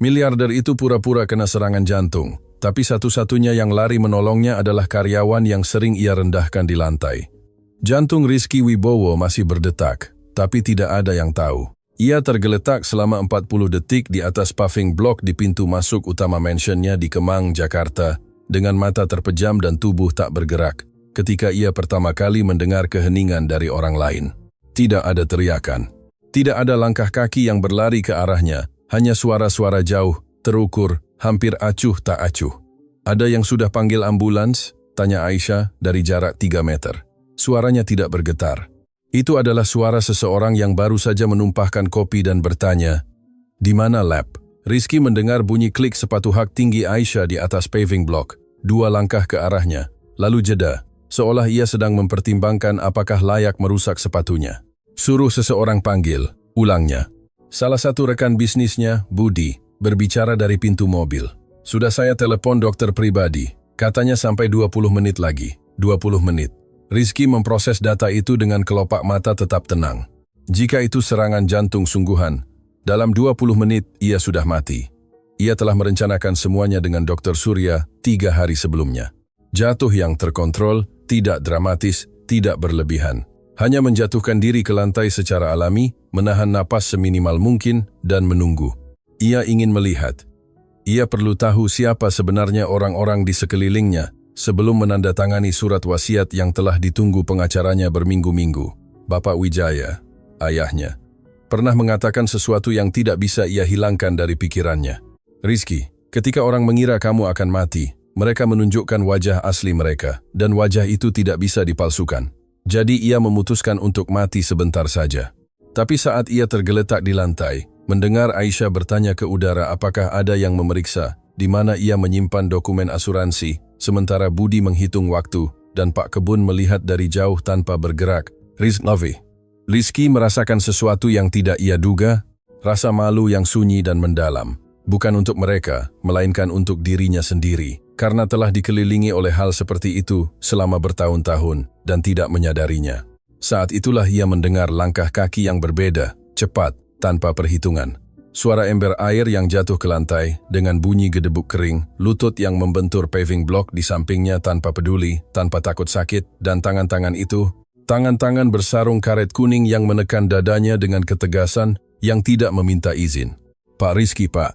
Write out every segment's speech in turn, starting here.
Miliarder itu pura-pura kena serangan jantung, tapi satu-satunya yang lari menolongnya adalah karyawan yang sering ia rendahkan di lantai. Jantung Rizky Wibowo masih berdetak, tapi tidak ada yang tahu. Ia tergeletak selama 40 detik di atas paving block di pintu masuk utama mansionnya di Kemang, Jakarta, dengan mata terpejam dan tubuh tak bergerak, ketika ia pertama kali mendengar keheningan dari orang lain. Tidak ada teriakan. Tidak ada langkah kaki yang berlari ke arahnya, hanya suara-suara jauh, terukur, hampir acuh tak acuh. Ada yang sudah panggil ambulans? Tanya Aisyah dari jarak 3 meter. Suaranya tidak bergetar. Itu adalah suara seseorang yang baru saja menumpahkan kopi dan bertanya, "Di mana lab?" Rizky mendengar bunyi klik sepatu hak tinggi Aisyah di atas paving block, 2 langkah ke arahnya, lalu jeda, seolah ia sedang mempertimbangkan apakah layak merusak sepatunya. "Suruh seseorang panggil," ulangnya. Salah satu rekan bisnisnya, Budi, berbicara dari pintu mobil. "Sudah saya telepon dokter pribadi, katanya sampai 20 menit lagi." 20 menit. Rizky memproses data itu dengan kelopak mata tetap tenang. Jika itu serangan jantung sungguhan, dalam 20 menit ia sudah mati. Ia telah merencanakan semuanya dengan Dr. Surya 3 hari sebelumnya. Jatuh yang terkontrol, tidak dramatis, tidak berlebihan. Hanya menjatuhkan diri ke lantai secara alami, menahan napas seminimal mungkin, dan menunggu. Ia ingin melihat. Ia perlu tahu siapa sebenarnya orang-orang di sekelilingnya, sebelum menandatangani surat wasiat yang telah ditunggu pengacaranya berminggu-minggu. Bapak Wijaya, ayahnya, pernah mengatakan sesuatu yang tidak bisa ia hilangkan dari pikirannya. "Rizky, ketika orang mengira kamu akan mati, mereka menunjukkan wajah asli mereka, dan wajah itu tidak bisa dipalsukan. Jadi ia memutuskan untuk mati sebentar saja." Tapi saat ia tergeletak di lantai, mendengar Aisyah bertanya ke udara apakah ada yang memeriksa, di mana ia menyimpan dokumen asuransi, sementara Budi menghitung waktu, dan Pak Kebun melihat dari jauh tanpa bergerak. Rizky merasakan sesuatu yang tidak ia duga, rasa malu yang sunyi dan mendalam. Bukan untuk mereka, melainkan untuk dirinya sendiri, karena telah dikelilingi oleh hal seperti itu selama bertahun-tahun, dan tidak menyadarinya. Saat itulah ia mendengar langkah kaki yang berbeda, cepat, tanpa perhitungan. Suara ember air yang jatuh ke lantai, dengan bunyi gedebuk kering, lutut yang membentur paving block di sampingnya tanpa peduli, tanpa takut sakit, dan tangan-tangan itu, tangan-tangan bersarung karet kuning yang menekan dadanya dengan ketegasan yang tidak meminta izin. "Pak Rizky, Pak."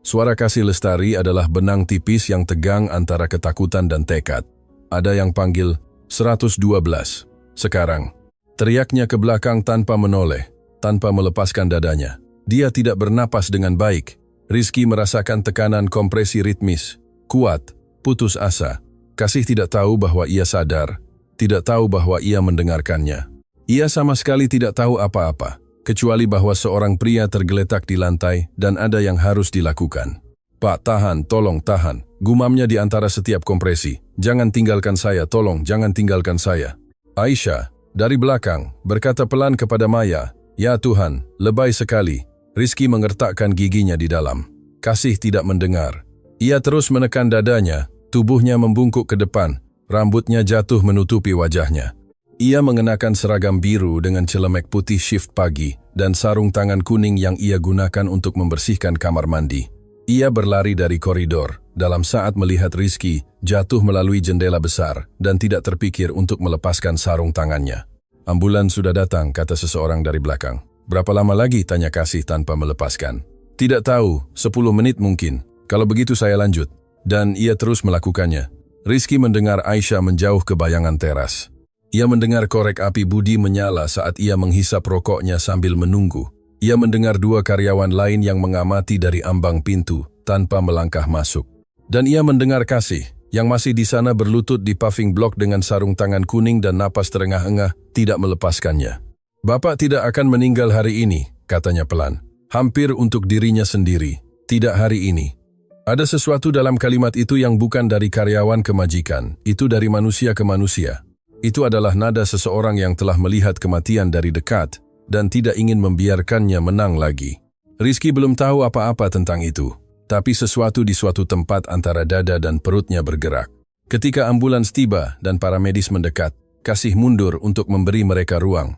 Suara Kasih Lestari adalah benang tipis yang tegang antara ketakutan dan tekad. Ada yang panggil, 112. "Sekarang." Teriaknya ke belakang tanpa menoleh, tanpa melepaskan dadanya. Dia tidak bernapas dengan baik. Rizky merasakan tekanan kompresi ritmis, kuat, putus asa. Kasih tidak tahu bahwa ia sadar, tidak tahu bahwa ia mendengarkannya. Ia sama sekali tidak tahu apa-apa, kecuali bahwa seorang pria tergeletak di lantai dan ada yang harus dilakukan. "Pak, tahan, tolong tahan," gumamnya di antara setiap kompresi. "Jangan tinggalkan saya, tolong, jangan tinggalkan saya." Aisyah, dari belakang, berkata pelan kepada Maya, "Ya Tuhan, lebay sekali." Rizky mengertakkan giginya di dalam. Kasih tidak mendengar. Ia terus menekan dadanya, tubuhnya membungkuk ke depan, rambutnya jatuh menutupi wajahnya. Ia mengenakan seragam biru dengan celemek putih shift pagi dan sarung tangan kuning yang ia gunakan untuk membersihkan kamar mandi. Ia berlari dari koridor, dalam saat melihat Rizky jatuh melalui jendela besar dan tidak terpikir untuk melepaskan sarung tangannya. "Ambulans sudah datang," kata seseorang dari belakang. "Berapa lama lagi?" tanya Kasih tanpa melepaskan. "Tidak tahu, 10 menit mungkin. Kalau begitu saya lanjut." Dan ia terus melakukannya. Rizky mendengar Aisyah menjauh ke bayangan teras. Ia mendengar korek api Budi menyala saat ia menghisap rokoknya sambil menunggu. Ia mendengar 2 karyawan lain yang mengamati dari ambang pintu tanpa melangkah masuk. Dan ia mendengar Kasih yang masih di sana berlutut di paving block dengan sarung tangan kuning dan napas terengah-engah tidak melepaskannya. "Bapak tidak akan meninggal hari ini," katanya pelan. Hampir untuk dirinya sendiri. Tidak hari ini. Ada sesuatu dalam kalimat itu yang bukan dari karyawan ke majikan. Itu dari manusia ke manusia. Itu adalah nada seseorang yang telah melihat kematian dari dekat dan tidak ingin membiarkannya menang lagi. Rizky belum tahu apa-apa tentang itu. Tapi sesuatu di suatu tempat antara dada dan perutnya bergerak. Ketika ambulans tiba dan para medis mendekat, Kasih mundur untuk memberi mereka ruang.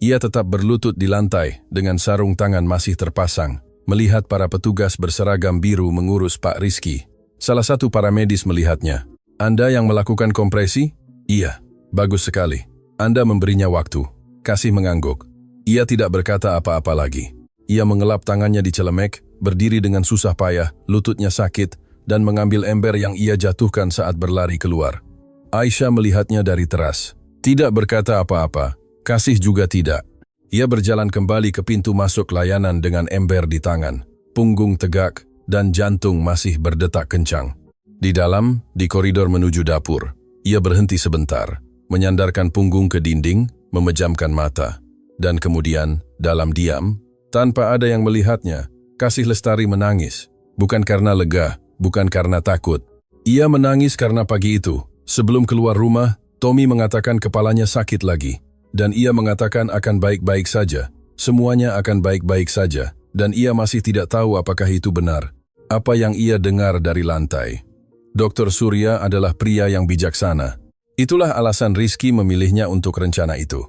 Ia tetap berlutut di lantai dengan sarung tangan masih terpasang, melihat para petugas berseragam biru mengurus Pak Rizky. Salah satu paramedis melihatnya. Anda yang melakukan kompresi? Iya. Bagus sekali. Anda memberinya waktu. Kasih mengangguk. Ia tidak berkata apa-apa lagi. Ia mengelap tangannya di celemek, berdiri dengan susah payah, lututnya sakit, dan mengambil ember yang ia jatuhkan saat berlari keluar. Aisyah melihatnya dari teras. Tidak berkata apa-apa. Kasih juga tidak. Ia berjalan kembali ke pintu masuk layanan dengan ember di tangan. Punggung tegak dan jantung masih berdetak kencang. Di dalam, di koridor menuju dapur, ia berhenti sebentar, menyandarkan punggung ke dinding, memejamkan mata. Dan kemudian, dalam diam, tanpa ada yang melihatnya, Kasih Lestari menangis. Bukan karena lega, bukan karena takut. Ia menangis karena pagi itu, sebelum keluar rumah, Tommy mengatakan kepalanya sakit lagi. Dan ia mengatakan akan baik-baik saja. Semuanya akan baik-baik saja. Dan ia masih tidak tahu apakah itu benar. Apa yang ia dengar dari lantai. Dr. Surya adalah pria yang bijaksana. Itulah alasan Rizky memilihnya untuk rencana itu.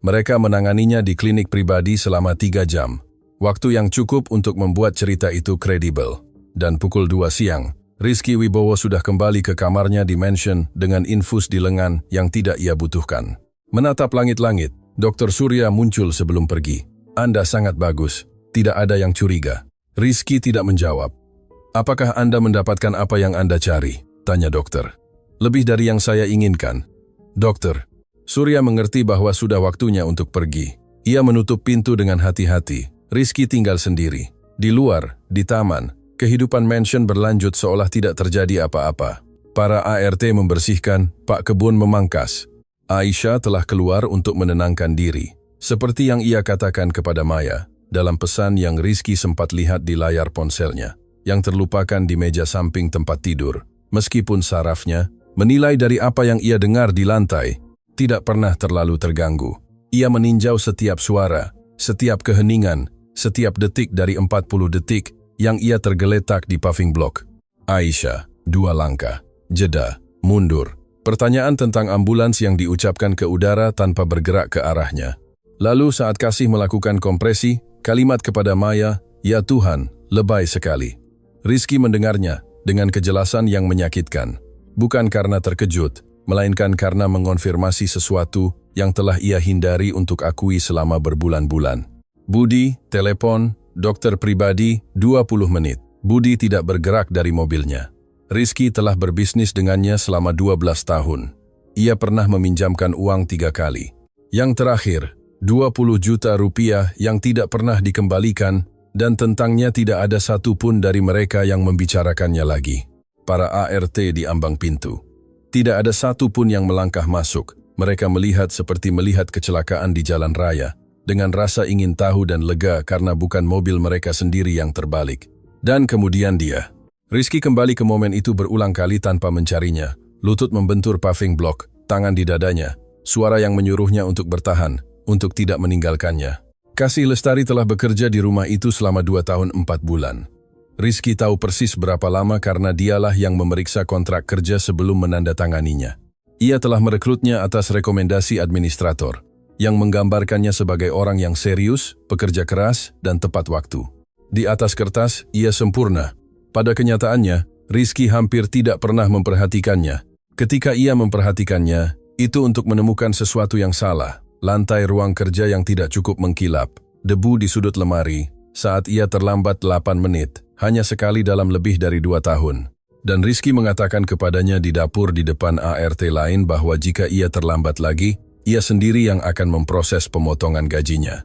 Mereka menanganinya di klinik pribadi selama 3 jam. Waktu yang cukup untuk membuat cerita itu kredibel. Dan pukul 2 siang, Rizky Wibowo sudah kembali ke kamarnya di mansion dengan infus di lengan yang tidak ia butuhkan. Menatap langit-langit, Dr. Surya muncul sebelum pergi. Anda sangat bagus. Tidak ada yang curiga. Rizky tidak menjawab. Apakah Anda mendapatkan apa yang Anda cari? Tanya dokter. Lebih dari yang saya inginkan. Dokter. Surya mengerti bahwa sudah waktunya untuk pergi. Ia menutup pintu dengan hati-hati. Rizky tinggal sendiri. Di luar, di taman, kehidupan mansion berlanjut seolah tidak terjadi apa-apa. Para ART membersihkan, Pak Kebun memangkas. Aisyah telah keluar untuk menenangkan diri. Seperti yang ia katakan kepada Maya, dalam pesan yang Rizky sempat lihat di layar ponselnya, yang terlupakan di meja samping tempat tidur. Meskipun sarafnya, menilai dari apa yang ia dengar di lantai, tidak pernah terlalu terganggu. Ia meninjau setiap suara, setiap keheningan, setiap detik dari 40 detik yang ia tergeletak di paving block. Aisyah, 2 langkah, jeda, mundur. Pertanyaan tentang ambulans yang diucapkan ke udara tanpa bergerak ke arahnya. Lalu saat Kasih melakukan kompresi, kalimat kepada Maya, "Ya Tuhan, lebay sekali." Rizky mendengarnya dengan kejelasan yang menyakitkan. Bukan karena terkejut, melainkan karena mengonfirmasi sesuatu yang telah ia hindari untuk akui selama berbulan-bulan. Budi, telepon, dokter pribadi, 20 menit. Budi tidak bergerak dari mobilnya. Rizky telah berbisnis dengannya selama 12 tahun. Ia pernah meminjamkan uang 3 kali. Yang terakhir, 20 juta rupiah yang tidak pernah dikembalikan, dan tentangnya tidak ada satupun dari mereka yang membicarakannya lagi. Para ART di ambang pintu. Tidak ada satupun yang melangkah masuk. Mereka melihat seperti melihat kecelakaan di jalan raya, dengan rasa ingin tahu dan lega karena bukan mobil mereka sendiri yang terbalik. Dan kemudian dia. Rizky kembali ke momen itu berulang kali tanpa mencarinya. Lutut membentur paving block, tangan di dadanya. Suara yang menyuruhnya untuk bertahan, untuk tidak meninggalkannya. Kasih Lestari telah bekerja di rumah itu selama 2 tahun 4 bulan. Rizky tahu persis berapa lama karena dialah yang memeriksa kontrak kerja sebelum menandatanganinya. Ia telah merekrutnya atas rekomendasi administrator, yang menggambarkannya sebagai orang yang serius, pekerja keras, dan tepat waktu. Di atas kertas, ia sempurna. Pada kenyataannya, Rizky hampir tidak pernah memperhatikannya. Ketika ia memperhatikannya, itu untuk menemukan sesuatu yang salah. Lantai ruang kerja yang tidak cukup mengkilap, debu di sudut lemari, saat ia terlambat 8 menit, hanya sekali dalam lebih dari 2 tahun. Dan Rizky mengatakan kepadanya di dapur di depan ART lain bahwa jika ia terlambat lagi, ia sendiri yang akan memproses pemotongan gajinya.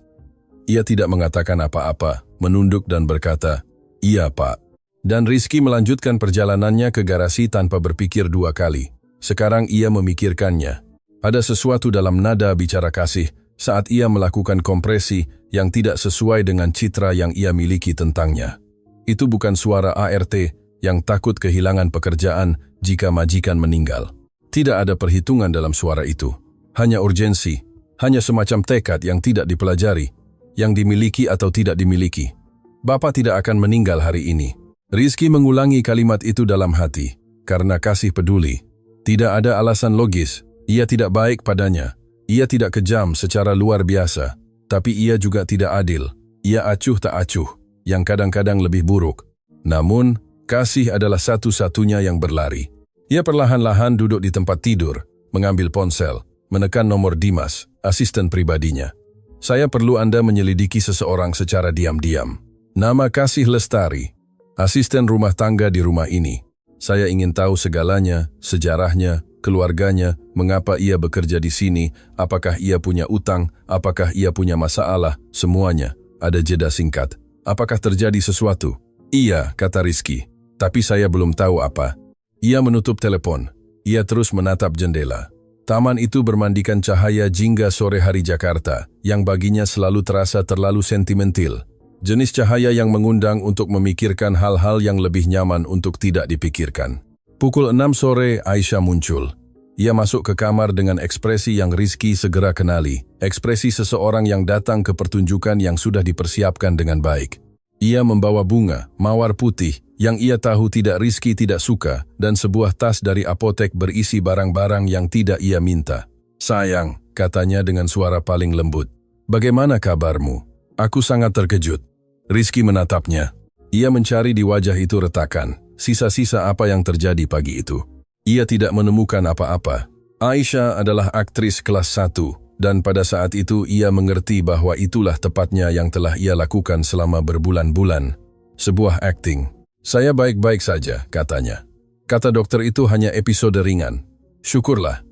Ia tidak mengatakan apa-apa, menunduk dan berkata, "Iya Pak." Dan Rizky melanjutkan perjalanannya ke garasi tanpa berpikir 2 kali. Sekarang ia memikirkannya. Ada sesuatu dalam nada bicara Kasih saat ia melakukan kompresi yang tidak sesuai dengan citra yang ia miliki tentangnya. Itu bukan suara ART yang takut kehilangan pekerjaan jika majikan meninggal. Tidak ada perhitungan dalam suara itu. Hanya urgensi, hanya semacam tekad yang tidak dipelajari, yang dimiliki atau tidak dimiliki. Bapak tidak akan meninggal hari ini. Rizky mengulangi kalimat itu dalam hati, karena Kasih peduli. Tidak ada alasan logis, ia tidak baik padanya. Ia tidak kejam secara luar biasa, tapi ia juga tidak adil. Ia acuh tak acuh. yang kadang-kadang lebih buruk. Namun, kasih adalah satu-satunya yang berlari. Ia perlahan-lahan duduk di tempat tidur, mengambil ponsel, menekan nomor Dimas, asisten pribadinya. Saya perlu Anda menyelidiki seseorang secara diam-diam. Nama Kasih Lestari, asisten rumah tangga di rumah ini. Saya ingin tahu segalanya, sejarahnya, keluarganya, mengapa ia bekerja di sini, apakah ia punya utang, apakah ia punya masalah, semuanya. Ada jeda singkat. Apakah terjadi sesuatu? Iya, kata Rizky. Tapi saya belum tahu apa. Ia menutup telepon. Ia terus menatap jendela. Taman itu bermandikan cahaya jingga sore hari Jakarta, yang baginya selalu terasa terlalu sentimental. Jenis cahaya yang mengundang untuk memikirkan hal-hal yang lebih nyaman untuk tidak dipikirkan. Pukul 6 sore, Aisyah muncul. Ia masuk ke kamar dengan ekspresi yang Rizky segera kenali, ekspresi seseorang yang datang ke pertunjukan yang sudah dipersiapkan dengan baik. Ia membawa bunga, mawar putih, yang ia tahu Rizky tidak suka, dan sebuah tas dari apotek berisi barang-barang yang tidak ia minta. Sayang, katanya dengan suara paling lembut. Bagaimana kabarmu? Aku sangat terkejut. Rizky menatapnya. Ia mencari di wajah itu retakan, sisa-sisa apa yang terjadi pagi itu. Ia tidak menemukan apa-apa. Aisyah adalah aktris kelas 1, dan pada saat itu ia mengerti bahwa itulah tepatnya yang telah ia lakukan selama berbulan-bulan. Sebuah akting. Saya baik-baik saja, katanya. Kata dokter itu hanya episode ringan. Syukurlah.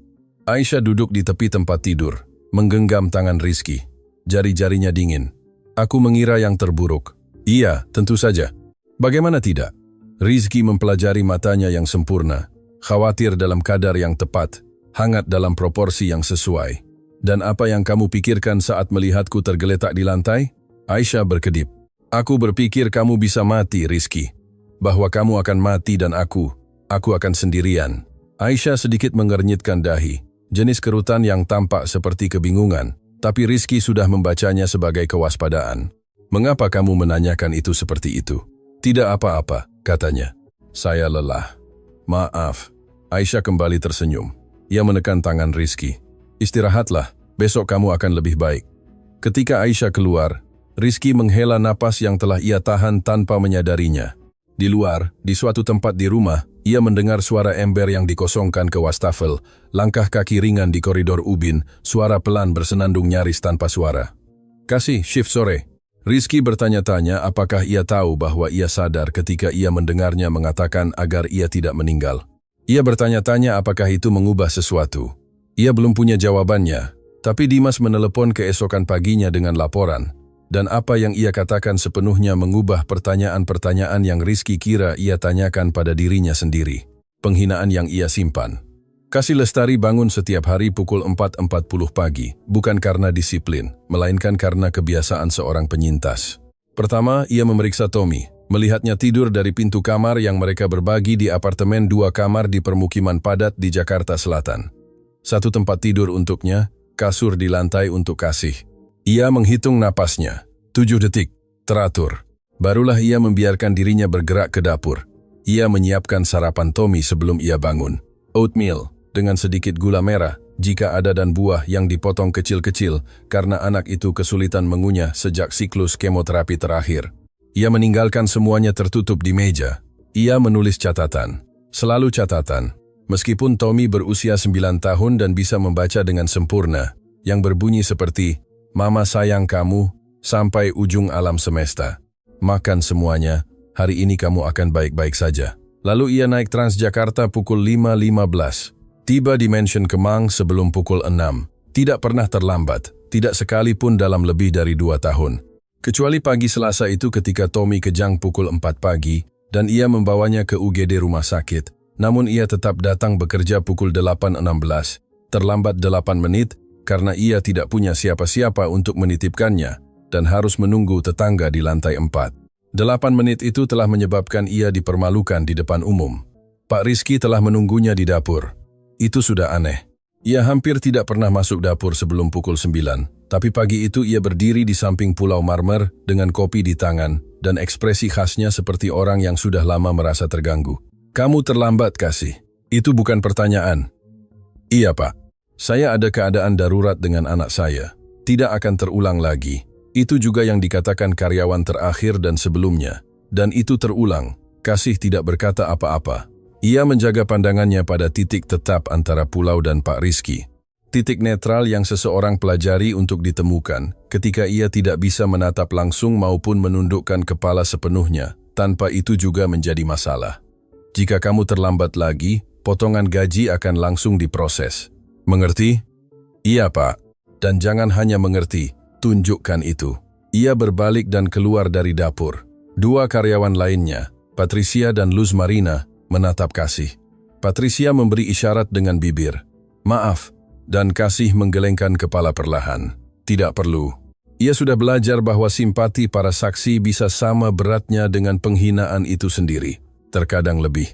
Aisyah duduk di tepi tempat tidur, menggenggam tangan Rizky. Jari-jarinya dingin. Aku mengira yang terburuk. Iya, tentu saja. Bagaimana tidak? Rizky mempelajari matanya yang sempurna, khawatir dalam kadar yang tepat, hangat dalam proporsi yang sesuai. Dan apa yang kamu pikirkan saat melihatku tergeletak di lantai? Aisyah berkedip. Aku berpikir kamu bisa mati, Rizky. Bahwa kamu akan mati dan aku akan sendirian. Aisyah sedikit mengernyitkan dahi, jenis kerutan yang tampak seperti kebingungan. Tapi Rizky sudah membacanya sebagai kewaspadaan. Mengapa kamu menanyakan itu seperti itu? Tidak apa-apa, katanya. Saya lelah. Maaf. Aisyah kembali tersenyum. Ia menekan tangan Rizky. Istirahatlah, besok kamu akan lebih baik. Ketika Aisyah keluar, Rizky menghela napas yang telah ia tahan tanpa menyadarinya. Di luar, di suatu tempat di rumah, ia mendengar suara ember yang dikosongkan ke wastafel, langkah kaki ringan di koridor ubin, suara pelan bersenandung nyaris tanpa suara. Kasih, shift sore. Rizky bertanya-tanya apakah ia tahu bahwa ia sadar ketika ia mendengarnya mengatakan agar ia tidak meninggal. Ia bertanya-tanya apakah itu mengubah sesuatu. Ia belum punya jawabannya, tapi Dimas menelepon keesokan paginya dengan laporan. Dan apa yang ia katakan sepenuhnya mengubah pertanyaan-pertanyaan yang Rizky kira ia tanyakan pada dirinya sendiri. Penghinaan yang ia simpan. Kasih Lestari bangun setiap hari pukul 4.40 pagi, bukan karena disiplin, melainkan karena kebiasaan seorang penyintas. Pertama, ia memeriksa Tommy, melihatnya tidur dari pintu kamar yang mereka berbagi di apartemen 2 kamar di permukiman padat di Jakarta Selatan. Satu tempat tidur untuknya, kasur di lantai untuk Kasih. Ia menghitung napasnya. 7 detik. Teratur. Barulah ia membiarkan dirinya bergerak ke dapur. Ia menyiapkan sarapan Tommy sebelum ia bangun. Oatmeal, dengan sedikit gula merah, jika ada dan buah yang dipotong kecil-kecil, karena anak itu kesulitan mengunyah sejak siklus kemoterapi terakhir. Ia meninggalkan semuanya tertutup di meja. Ia menulis catatan. Selalu catatan. Meskipun Tommy berusia 9 tahun dan bisa membaca dengan sempurna, yang berbunyi seperti, Mama sayang kamu, sampai ujung alam semesta. Makan semuanya, hari ini kamu akan baik-baik saja. Lalu ia naik Transjakarta pukul 5.15. Tiba di Mansion Kemang sebelum pukul 6. Tidak pernah terlambat, tidak sekalipun dalam lebih dari 2 tahun. Kecuali pagi Selasa itu ketika Tommy kejang pukul 4 pagi, dan ia membawanya ke UGD rumah sakit. Namun ia tetap datang bekerja pukul 8.16. Terlambat 8 menit, karena ia tidak punya siapa-siapa untuk menitipkannya dan harus menunggu tetangga di lantai 4. 8 menit itu telah menyebabkan ia dipermalukan di depan umum. Pak Rizky telah menunggunya di dapur. Itu sudah aneh. Ia hampir tidak pernah masuk dapur sebelum pukul 9, tapi pagi itu ia berdiri di samping pulau marmer dengan kopi di tangan dan ekspresi khasnya seperti orang yang sudah lama merasa terganggu. Kamu terlambat, Kasih. Itu bukan pertanyaan. Iya, Pak. Saya ada keadaan darurat dengan anak saya. Tidak akan terulang lagi. Itu juga yang dikatakan karyawan terakhir dan sebelumnya. Dan itu terulang. Kasih tidak berkata apa-apa. Ia menjaga pandangannya pada titik tetap antara Pulau dan Pak Rizky. Titik netral yang seseorang pelajari untuk ditemukan ketika ia tidak bisa menatap langsung maupun menundukkan kepala sepenuhnya. Tanpa itu juga menjadi masalah. Jika kamu terlambat lagi, potongan gaji akan langsung diproses. Mengerti? Iya, Pak. Dan jangan hanya mengerti. Tunjukkan itu. Ia berbalik dan keluar dari dapur. Dua karyawan lainnya, Patricia dan Luz Marina, menatap Kasih. Patricia memberi isyarat dengan bibir. Maaf, dan Kasih menggelengkan kepala perlahan. Tidak perlu. Ia sudah belajar bahwa simpati para saksi bisa sama beratnya dengan penghinaan itu sendiri. Terkadang lebih.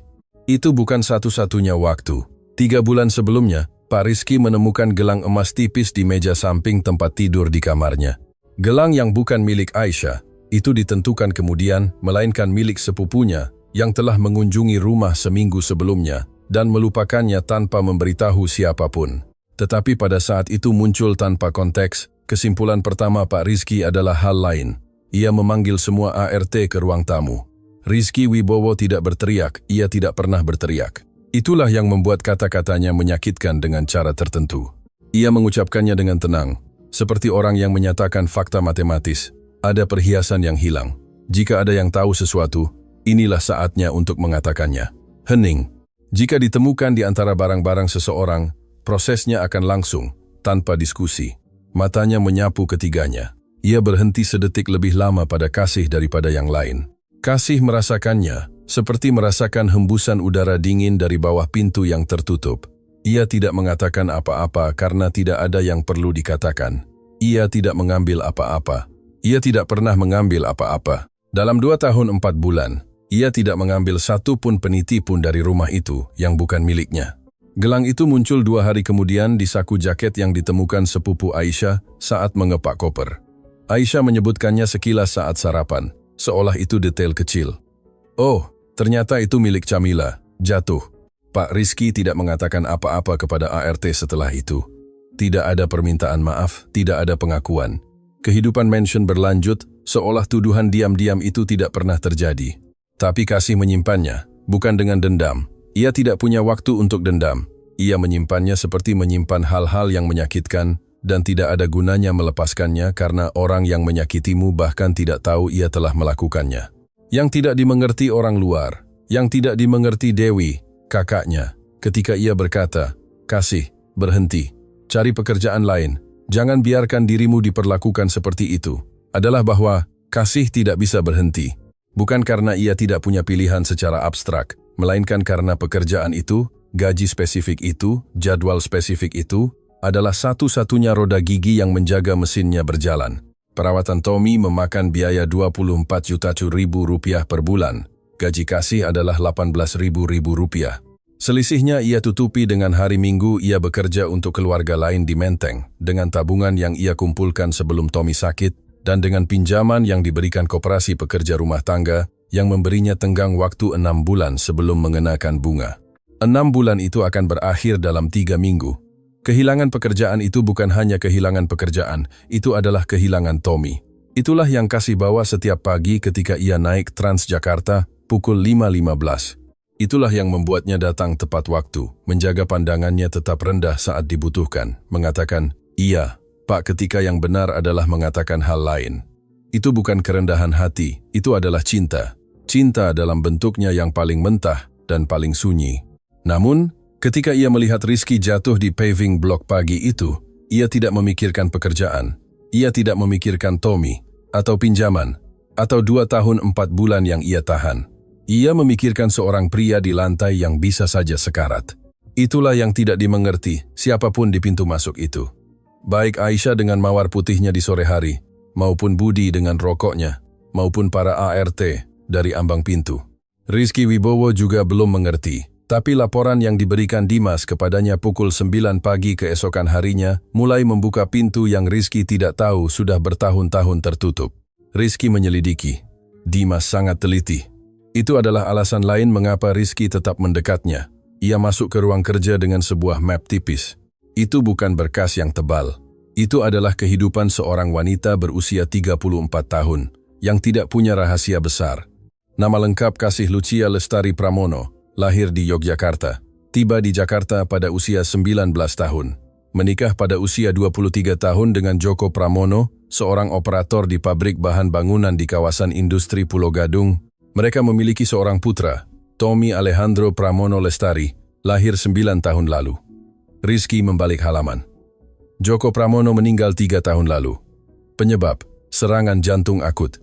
Itu bukan satu-satunya waktu. 3 bulan sebelumnya, Pak Rizky menemukan gelang emas tipis di meja samping tempat tidur di kamarnya. Gelang yang bukan milik Aisyah, itu ditentukan kemudian, melainkan milik sepupunya yang telah mengunjungi rumah seminggu sebelumnya dan melupakannya tanpa memberitahu siapapun. Tetapi pada saat itu muncul tanpa konteks, kesimpulan pertama Pak Rizky adalah hal lain. Ia memanggil semua ART ke ruang tamu. Rizky Wibowo tidak berteriak, ia tidak pernah berteriak. Itulah yang membuat kata-katanya menyakitkan dengan cara tertentu. Ia mengucapkannya dengan tenang, seperti orang yang menyatakan fakta matematis. Ada perhiasan yang hilang. Jika ada yang tahu sesuatu, inilah saatnya untuk mengatakannya. Hening. Jika ditemukan di antara barang-barang seseorang, prosesnya akan langsung, tanpa diskusi. Matanya menyapu ketiganya. Ia berhenti sedetik lebih lama pada Kasih daripada yang lain. Kasih merasakannya, seperti merasakan hembusan udara dingin dari bawah pintu yang tertutup. Ia tidak mengatakan apa-apa karena tidak ada yang perlu dikatakan. Ia tidak mengambil apa-apa. Ia tidak pernah mengambil apa-apa. Dalam 2 tahun 4 bulan, ia tidak mengambil satu pun peniti pun dari rumah itu yang bukan miliknya. Gelang itu muncul 2 hari kemudian di saku jaket yang ditemukan sepupu Aisyah saat mengepak koper. Aisyah menyebutkannya sekilas saat sarapan, seolah itu detail kecil. Oh, ternyata itu milik Camilla. Jatuh. Pak Rizky tidak mengatakan apa-apa kepada ART setelah itu. Tidak ada permintaan maaf, tidak ada pengakuan. Kehidupan mansion berlanjut, seolah tuduhan diam-diam itu tidak pernah terjadi. Tapi Kasih menyimpannya, bukan dengan dendam. Ia tidak punya waktu untuk dendam. Ia menyimpannya seperti menyimpan hal-hal yang menyakitkan, dan tidak ada gunanya melepaskannya karena orang yang menyakitimu bahkan tidak tahu ia telah melakukannya. Yang tidak dimengerti orang luar, yang tidak dimengerti Dewi, kakaknya, ketika ia berkata, Kasih, berhenti, cari pekerjaan lain, jangan biarkan dirimu diperlakukan seperti itu, adalah bahwa Kasih tidak bisa berhenti. Bukan karena ia tidak punya pilihan secara abstrak, melainkan karena pekerjaan itu, gaji spesifik itu, jadwal spesifik itu, adalah satu-satunya roda gigi yang menjaga mesinnya berjalan. Perawatan Tommy memakan biaya Rp24 juta per bulan. Gaji Kasih adalah Rp18.000. Selisihnya ia tutupi dengan hari Minggu ia bekerja untuk keluarga lain di Menteng, dengan tabungan yang ia kumpulkan sebelum Tommy sakit, dan dengan pinjaman yang diberikan koperasi pekerja rumah tangga, yang memberinya tenggang waktu 6 bulan sebelum mengenakan bunga. 6 bulan itu akan berakhir dalam 3 minggu. Kehilangan pekerjaan itu bukan hanya kehilangan pekerjaan, itu adalah kehilangan Tommy. Itulah yang Kasih bawa setiap pagi ketika ia naik Transjakarta pukul 5.15. Itulah yang membuatnya datang tepat waktu, menjaga pandangannya tetap rendah saat dibutuhkan, mengatakan, iya, Pak, ketika yang benar adalah mengatakan hal lain. Itu bukan kerendahan hati, itu adalah cinta. Cinta dalam bentuknya yang paling mentah dan paling sunyi. Namun, ketika ia melihat Rizky jatuh di paving block pagi itu, ia tidak memikirkan pekerjaan. Ia tidak memikirkan Tommy, atau pinjaman, atau 2 tahun 4 bulan yang ia tahan. Ia memikirkan seorang pria di lantai yang bisa saja sekarat. Itulah yang tidak dimengerti siapapun di pintu masuk itu. Baik Aisyah dengan mawar putihnya di sore hari, maupun Budi dengan rokoknya, maupun para ART dari ambang pintu. Rizky Wibowo juga belum mengerti. Tapi laporan yang diberikan Dimas kepadanya pukul 9 pagi keesokan harinya mulai membuka pintu yang Rizky tidak tahu sudah bertahun-tahun tertutup. Rizky menyelidiki. Dimas sangat teliti. Itu adalah alasan lain mengapa Rizky tetap mendekatnya. Ia masuk ke ruang kerja dengan sebuah map tipis. Itu bukan berkas yang tebal. Itu adalah kehidupan seorang wanita berusia 34 tahun yang tidak punya rahasia besar. Nama lengkap Kasih Lucia Lestari Pramono, lahir di Yogyakarta, tiba di Jakarta pada usia 19 tahun. Menikah pada usia 23 tahun dengan Joko Pramono, seorang operator di pabrik bahan bangunan di kawasan industri Pulau Gadung. Mereka memiliki seorang putra, Tommy Alejandro Pramono Lestari, lahir 9 tahun lalu. Rizky membalik halaman. Joko Pramono meninggal 3 tahun lalu. Penyebab, serangan jantung akut.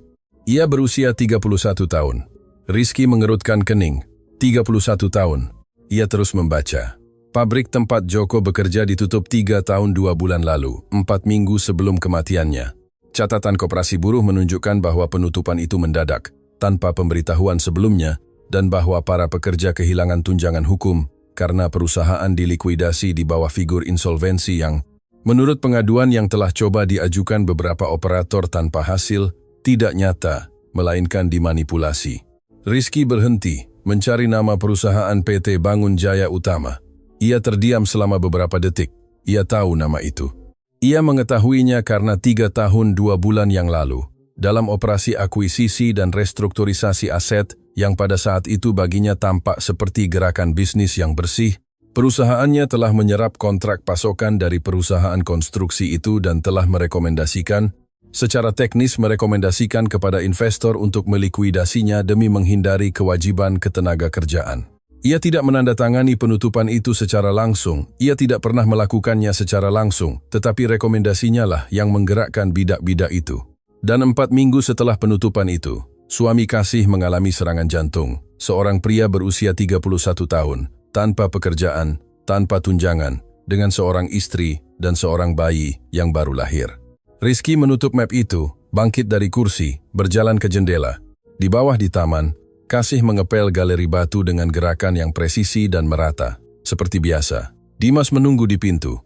Ia berusia 31 tahun. Rizky mengerutkan kening, 31 tahun. Ia terus membaca. Pabrik tempat Joko bekerja ditutup 3 tahun 2 bulan lalu, 4 minggu sebelum kematiannya. Catatan Koperasi Buruh menunjukkan bahwa penutupan itu mendadak, tanpa pemberitahuan sebelumnya, dan bahwa para pekerja kehilangan tunjangan hukum karena perusahaan dilikuidasi di bawah figur insolvensi yang, menurut pengaduan yang telah coba diajukan beberapa operator tanpa hasil, tidak nyata, melainkan dimanipulasi. Rizky berhenti, mencari nama perusahaan PT Bangun Jaya Utama. Ia terdiam selama beberapa detik. Ia tahu nama itu. Ia mengetahuinya karena 3 tahun 2 bulan yang lalu, dalam operasi akuisisi dan restrukturisasi aset yang pada saat itu baginya tampak seperti gerakan bisnis yang bersih, perusahaannya telah menyerap kontrak pasokan dari perusahaan konstruksi itu dan telah merekomendasikan, secara teknis merekomendasikan kepada investor untuk melikuidasinya demi menghindari kewajiban ketenagakerjaan. Ia tidak menandatangani penutupan itu secara langsung, ia tidak pernah melakukannya secara langsung, tetapi rekomendasinya lah yang menggerakkan bidak-bidak itu. Dan 4 minggu setelah penutupan itu, suami Kasih mengalami serangan jantung, seorang pria berusia 31 tahun, tanpa pekerjaan, tanpa tunjangan, dengan seorang istri dan seorang bayi yang baru lahir. Rizky menutup map itu, bangkit dari kursi, berjalan ke jendela. Di bawah di taman, Kasih mengepel galeri batu dengan gerakan yang presisi dan merata. Seperti biasa, Dimas menunggu di pintu.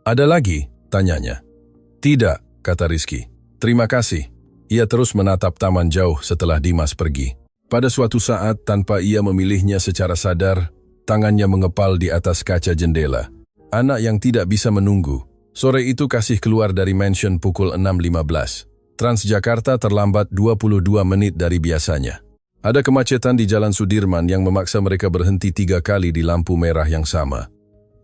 "Ada lagi?" tanyanya. "Tidak," kata Rizky. "Terima kasih." Ia terus menatap taman jauh setelah Dimas pergi. Pada suatu saat, tanpa ia memilihnya secara sadar, tangannya mengepal di atas kaca jendela. Anak yang tidak bisa menunggu. Sore itu Kasih keluar dari mansion pukul 6.15. Transjakarta terlambat 22 menit dari biasanya. Ada kemacetan di Jalan Sudirman yang memaksa mereka berhenti 3 kali di lampu merah yang sama.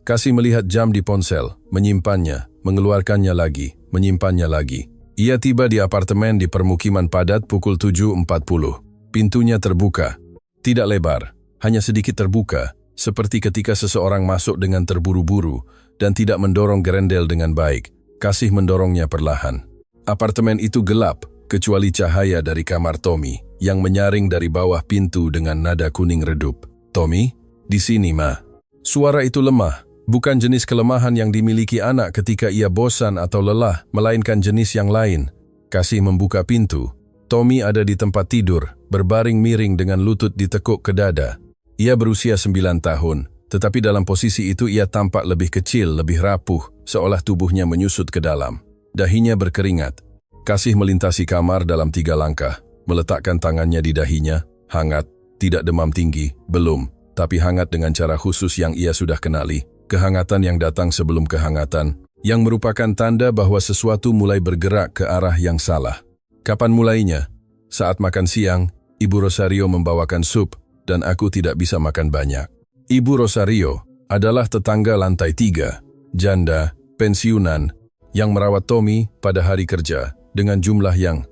Kasih melihat jam di ponsel, menyimpannya, mengeluarkannya lagi, menyimpannya lagi. Ia tiba di apartemen di permukiman padat pukul 7.40. Pintunya terbuka. Tidak lebar, hanya sedikit terbuka, seperti ketika seseorang masuk dengan terburu-buru dan tidak mendorong gerendel dengan baik. Kasih mendorongnya perlahan. Apartemen itu gelap, kecuali cahaya dari kamar Tommy, yang menyaring dari bawah pintu dengan nada kuning redup. "Tommy, di sini, Ma." Suara itu lemah, bukan jenis kelemahan yang dimiliki anak ketika ia bosan atau lelah, melainkan jenis yang lain. Kasih membuka pintu. Tommy ada di tempat tidur, berbaring miring dengan lutut ditekuk ke dada. Ia berusia 9 tahun, tetapi dalam posisi itu ia tampak lebih kecil, lebih rapuh, seolah tubuhnya menyusut ke dalam. Dahinya berkeringat. Kasih melintasi kamar dalam 3 langkah, meletakkan tangannya di dahinya, hangat, tidak demam tinggi, belum, tapi hangat dengan cara khusus yang ia sudah kenali, kehangatan yang datang sebelum kehangatan, yang merupakan tanda bahwa sesuatu mulai bergerak ke arah yang salah. Kapan mulainya? Saat makan siang, Ibu Rosario membawakan sup, dan aku tidak bisa makan banyak. Ibu Rosario adalah tetangga lantai 3, janda, pensiunan, yang merawat Tommy pada hari kerja, dengan jumlah yang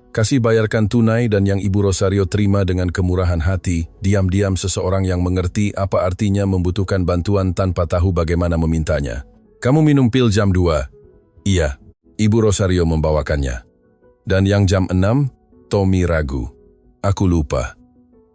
Kasih bayarkan tunai dan yang Ibu Rosario terima dengan kemurahan hati, diam-diam seseorang yang mengerti apa artinya membutuhkan bantuan tanpa tahu bagaimana memintanya. "Kamu minum pil jam 2? "Iya." Ibu Rosario membawakannya. "Dan yang jam 6? Tommy ragu. "Aku lupa."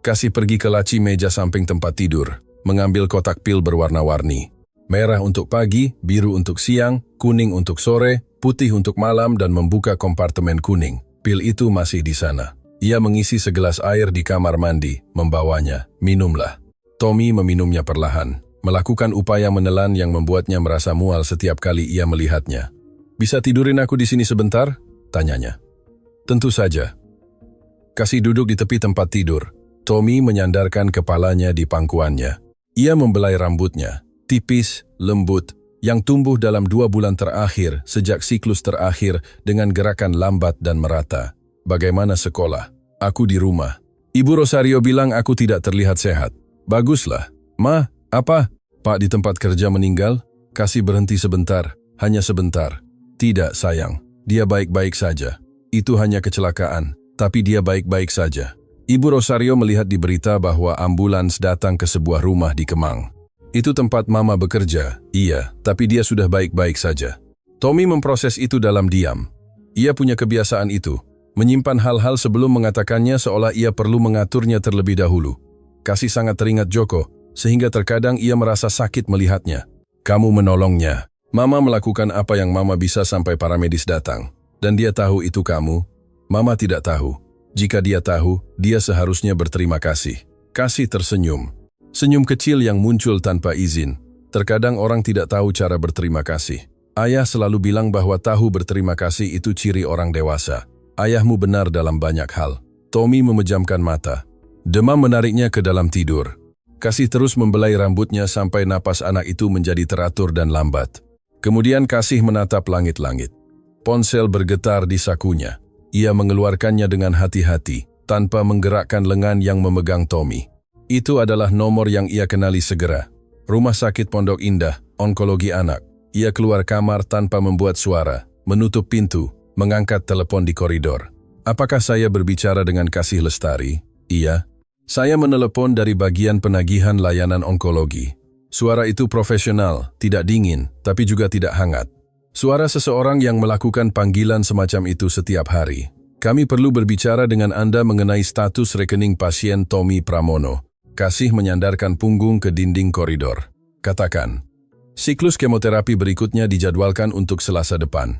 Kasih pergi ke laci meja samping tempat tidur, mengambil kotak pil berwarna-warni. Merah untuk pagi, biru untuk siang, kuning untuk sore, putih untuk malam dan membuka kompartemen kuning. Pil itu masih di sana. Ia mengisi segelas air di kamar mandi, membawanya. "Minumlah." Tommy meminumnya perlahan, melakukan upaya menelan yang membuatnya merasa mual setiap kali ia melihatnya. "Bisa tidurin aku di sini sebentar?" tanyanya. "Tentu saja." Kasih duduk di tepi tempat tidur. Tommy menyandarkan kepalanya di pangkuannya. Ia membelai rambutnya, tipis, lembut, yang tumbuh dalam 2 bulan terakhir sejak siklus terakhir dengan gerakan lambat dan merata. Bagaimana sekolah? Aku di rumah. Ibu Rosario bilang aku tidak terlihat sehat. Baguslah. Ma, apa? Pak di tempat kerja meninggal? Kasih berhenti sebentar, hanya sebentar. Tidak, sayang. Dia baik-baik saja. Itu hanya kecelakaan, tapi dia baik-baik saja. Ibu Rosario melihat di berita bahwa ambulans datang ke sebuah rumah di Kemang. Itu tempat Mama bekerja, iya, tapi dia sudah baik-baik saja. Tommy memproses itu dalam diam. Ia punya kebiasaan itu, menyimpan hal-hal sebelum mengatakannya seolah ia perlu mengaturnya terlebih dahulu. Kasih sangat teringat Joko, sehingga terkadang ia merasa sakit melihatnya. Kamu menolongnya. Mama melakukan apa yang Mama bisa sampai para medis datang. Dan dia tahu itu kamu. Mama tidak tahu. Jika dia tahu, dia seharusnya berterima kasih. Kasih tersenyum. Senyum kecil yang muncul tanpa izin. Terkadang orang tidak tahu cara berterima kasih. Ayah selalu bilang bahwa tahu berterima kasih itu ciri orang dewasa. Ayahmu benar dalam banyak hal. Tommy memejamkan mata. Demam menariknya ke dalam tidur. Kasih terus membelai rambutnya sampai napas anak itu menjadi teratur dan lambat. Kemudian Kasih menatap langit-langit. Ponsel bergetar di sakunya. Ia mengeluarkannya dengan hati-hati, tanpa menggerakkan lengan yang memegang Tommy. Itu adalah nomor yang ia kenali segera. Rumah Sakit Pondok Indah, onkologi anak. Ia keluar kamar tanpa membuat suara, menutup pintu, mengangkat telepon di koridor. Apakah saya berbicara dengan Kasih Lestari? Iya. Saya menelepon dari bagian penagihan layanan onkologi. Suara itu profesional, tidak dingin, tapi juga tidak hangat. Suara seseorang yang melakukan panggilan semacam itu setiap hari. Kami perlu berbicara dengan Anda mengenai status rekening pasien Tommy Pramono. Kasih menyandarkan punggung ke dinding koridor. Katakan, siklus kemoterapi berikutnya dijadwalkan untuk Selasa depan.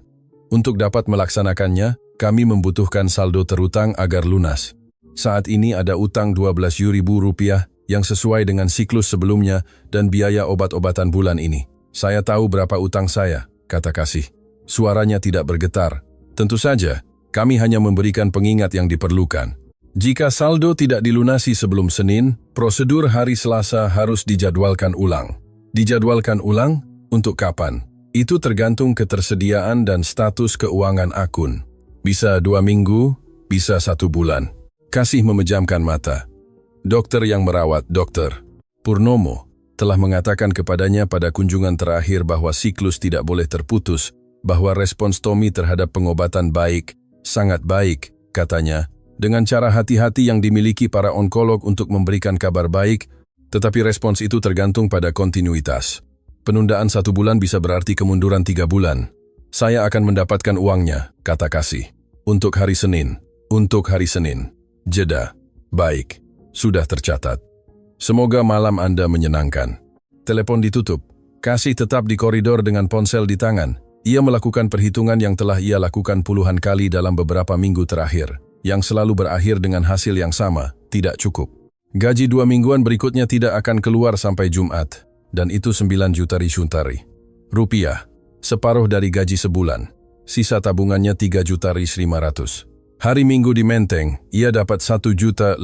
Untuk dapat melaksanakannya, kami membutuhkan saldo terutang agar lunas. Saat ini ada utang Rp12.000 yang sesuai dengan siklus sebelumnya dan biaya obat-obatan bulan ini. Saya tahu berapa utang saya, kata Kasih. Suaranya tidak bergetar. Tentu saja, kami hanya memberikan pengingat yang diperlukan. Jika saldo tidak dilunasi sebelum Senin, prosedur hari Selasa harus dijadwalkan ulang. Dijadwalkan ulang? Untuk kapan? Itu tergantung ketersediaan dan status keuangan akun. Bisa 2 minggu, bisa 1 bulan. Kasih memejamkan mata. Dokter yang merawat Dr. Purnomo telah mengatakan kepadanya pada kunjungan terakhir bahwa siklus tidak boleh terputus, bahwa respons Tommy terhadap pengobatan baik, sangat baik, katanya, dengan cara hati-hati yang dimiliki para onkolog untuk memberikan kabar baik, tetapi respons itu tergantung pada kontinuitas. Penundaan 1 bulan bisa berarti kemunduran 3 bulan. Saya akan mendapatkan uangnya, kata Kasih. Untuk hari Senin. Untuk hari Senin. Jeda. Baik. Sudah tercatat. Semoga malam Anda menyenangkan. Telepon ditutup. Kasih tetap di koridor dengan ponsel di tangan. Ia melakukan perhitungan yang telah ia lakukan puluhan kali dalam beberapa minggu terakhir, yang selalu berakhir dengan hasil yang sama, tidak cukup. Gaji 2 mingguan berikutnya tidak akan keluar sampai Jumat, dan itu 9 juta rupiah. Separuh dari gaji sebulan. Sisa tabungannya 3 juta 500. Hari Minggu di Menteng, ia dapat 1.800.000.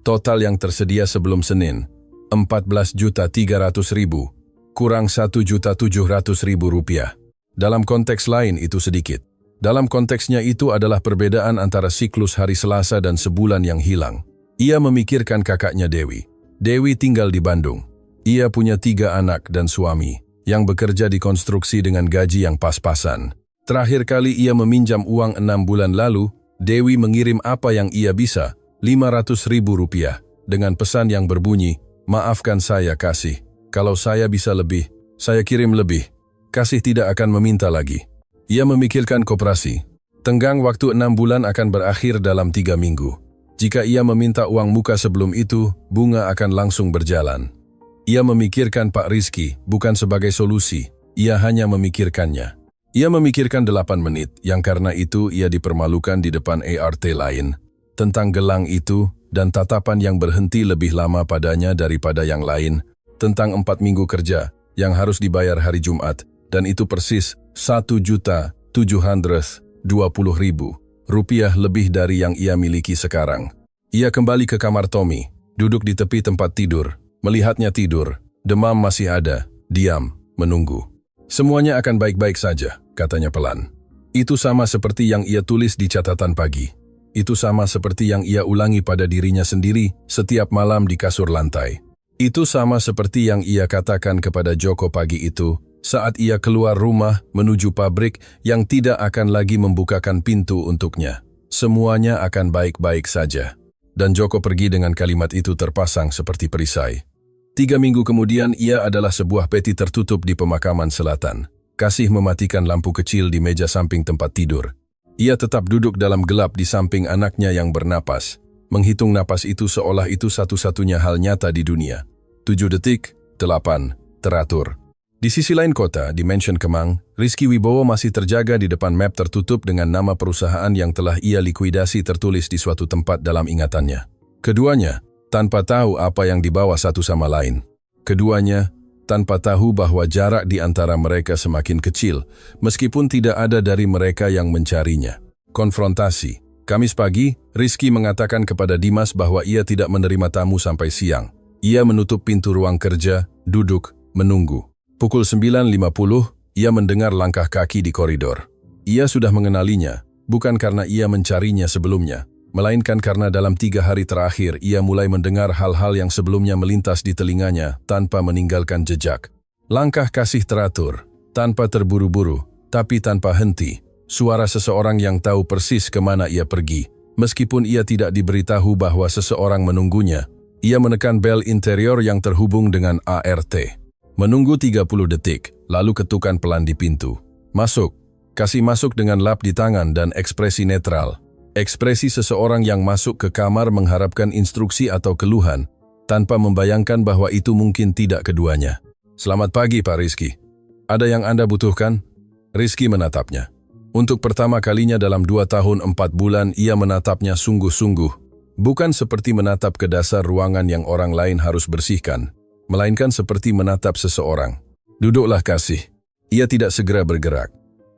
Total yang tersedia sebelum Senin, 14.300.000, kurang 1.700.000 rupiah. Dalam konteks lain itu sedikit. Dalam konteksnya itu adalah perbedaan antara siklus hari Selasa dan sebulan yang hilang. Ia memikirkan kakaknya Dewi. Dewi tinggal di Bandung. Ia punya 3 anak dan suami, yang bekerja di konstruksi dengan gaji yang pas-pasan. Terakhir kali ia meminjam uang 6 bulan lalu, Dewi mengirim apa yang ia bisa, 500.000 rupiah, dengan pesan yang berbunyi, maafkan saya Kasih, kalau saya bisa lebih, saya kirim lebih. Kasih tidak akan meminta lagi. Ia memikirkan koperasi. Tenggang waktu 6 bulan akan berakhir dalam 3 minggu. Jika ia meminta uang muka sebelum itu, bunga akan langsung berjalan. Ia memikirkan Pak Rizky, bukan sebagai solusi, ia hanya memikirkannya. Ia memikirkan 8 menit, yang karena itu ia dipermalukan di depan ART lain. Tentang gelang itu, dan tatapan yang berhenti lebih lama padanya daripada yang lain. Tentang 4 minggu kerja, yang harus dibayar hari Jumat, dan itu persis 1.720.000 rupiah lebih dari yang ia miliki sekarang. Ia kembali ke kamar Tommy, duduk di tepi tempat tidur, melihatnya tidur, demam masih ada, diam, menunggu. Semuanya akan baik-baik saja, katanya pelan. Itu sama seperti yang ia tulis di catatan pagi. Itu sama seperti yang ia ulangi pada dirinya sendiri setiap malam di kasur lantai. Itu sama seperti yang ia katakan kepada Joko pagi itu saat ia keluar rumah menuju pabrik yang tidak akan lagi membukakan pintu untuknya. Semuanya akan baik-baik saja. Dan Joko pergi dengan kalimat itu terpasang seperti perisai. 3 minggu kemudian ia adalah sebuah peti tertutup di pemakaman selatan. Kasih mematikan lampu kecil di meja samping tempat tidur. Ia tetap duduk dalam gelap di samping anaknya yang bernapas. Menghitung napas itu seolah itu satu-satunya hal nyata di dunia. 7 detik, 8, teratur. Di sisi lain kota, di Mansion Kemang, Rizky Wibowo masih terjaga di depan map tertutup dengan nama perusahaan yang telah ia likuidasi tertulis di suatu tempat dalam ingatannya. Keduanya, tanpa tahu apa yang dibawa satu sama lain. Keduanya, tanpa tahu bahwa jarak di antara mereka semakin kecil, meskipun tidak ada dari mereka yang mencarinya. Konfrontasi. Kamis pagi, Rizky mengatakan kepada Dimas bahwa ia tidak menerima tamu sampai siang. Ia menutup pintu ruang kerja, duduk, menunggu. Pukul 9.50, ia mendengar langkah kaki di koridor. Ia sudah mengenalinya, bukan karena ia mencarinya sebelumnya, melainkan karena dalam 3 hari terakhir ia mulai mendengar hal-hal yang sebelumnya melintas di telinganya tanpa meninggalkan jejak. Langkah kasih teratur, tanpa terburu-buru, tapi tanpa henti. Suara seseorang yang tahu persis kemana ia pergi, meskipun ia tidak diberitahu bahwa seseorang menunggunya. Ia menekan bel interior yang terhubung dengan ART. Menunggu 30 detik, lalu ketukan pelan di pintu. Masuk. Kasih masuk dengan lap di tangan dan ekspresi netral. Ekspresi seseorang yang masuk ke kamar mengharapkan instruksi atau keluhan, tanpa membayangkan bahwa itu mungkin tidak keduanya. Selamat pagi, Pak Rizky. Ada yang Anda butuhkan? Rizky menatapnya. Untuk pertama kalinya dalam 2 tahun 4 bulan, ia menatapnya sungguh-sungguh. Bukan seperti menatap ke dasar ruangan yang orang lain harus bersihkan, melainkan seperti menatap seseorang. Duduklah, Kasih. Ia tidak segera bergerak.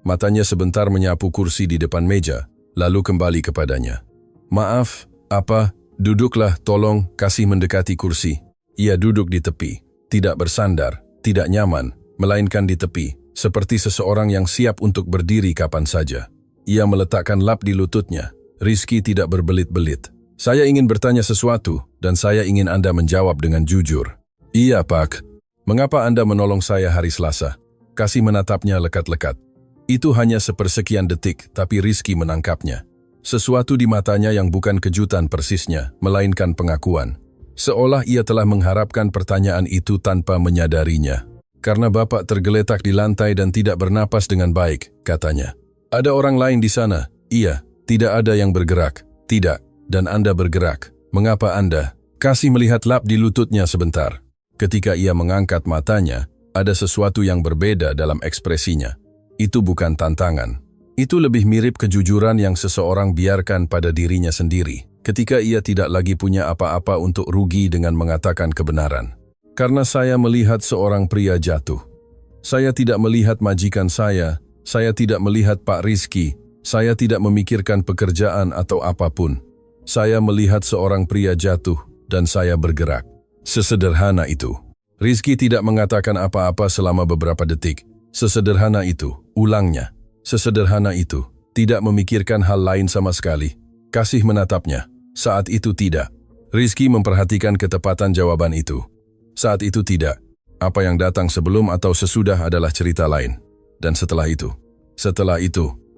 Matanya sebentar menyapu kursi di depan meja, lalu kembali kepadanya. Maaf, apa? Duduklah, tolong. Kasih mendekati kursi. Ia duduk di tepi, tidak bersandar, tidak nyaman, melainkan di tepi, seperti seseorang yang siap untuk berdiri kapan saja. Ia meletakkan lap di lututnya. Rizky tidak berbelit-belit. Saya ingin bertanya sesuatu, dan saya ingin Anda menjawab dengan jujur. Iya, Pak. Mengapa Anda menolong saya hari Selasa? Kasih menatapnya lekat-lekat. Itu hanya sepersekian detik, tapi Rizky menangkapnya. Sesuatu di matanya yang bukan kejutan persisnya, melainkan pengakuan. Seolah ia telah mengharapkan pertanyaan itu tanpa menyadarinya. Karena Bapak tergeletak di lantai dan tidak bernapas dengan baik, katanya. Ada orang lain di sana? Iya. Tidak ada yang bergerak. Tidak. Dan Anda bergerak. Mengapa Anda? Kasih melihat lap di lututnya sebentar. Ketika ia mengangkat matanya, ada sesuatu yang berbeda dalam ekspresinya. Itu bukan tantangan. Itu lebih mirip kejujuran yang seseorang biarkan pada dirinya sendiri, ketika ia tidak lagi punya apa-apa untuk rugi dengan mengatakan kebenaran. Karena saya melihat seorang pria jatuh. Saya tidak melihat majikan saya tidak melihat Pak Rizky, saya tidak memikirkan pekerjaan atau apapun. Saya melihat seorang pria jatuh, dan saya bergerak. Sesederhana itu. Rizky tidak mengatakan apa-apa selama beberapa detik. Sesederhana itu, ulangnya. Sesederhana itu, tidak memikirkan hal lain sama sekali. Kasih menatapnya. Saat itu tidak. Rizky memperhatikan ketepatan jawaban itu. Saat itu tidak. Apa yang datang sebelum atau sesudah adalah cerita lain. Dan setelah itu,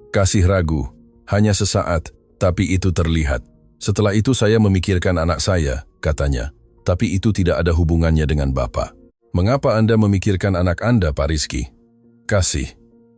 Kasih ragu. Hanya sesaat, tapi itu terlihat. Setelah itu saya memikirkan anak saya, katanya. Tapi itu tidak ada hubungannya dengan Bapak. Mengapa Anda memikirkan anak Anda, Pak Rizky? Kasih.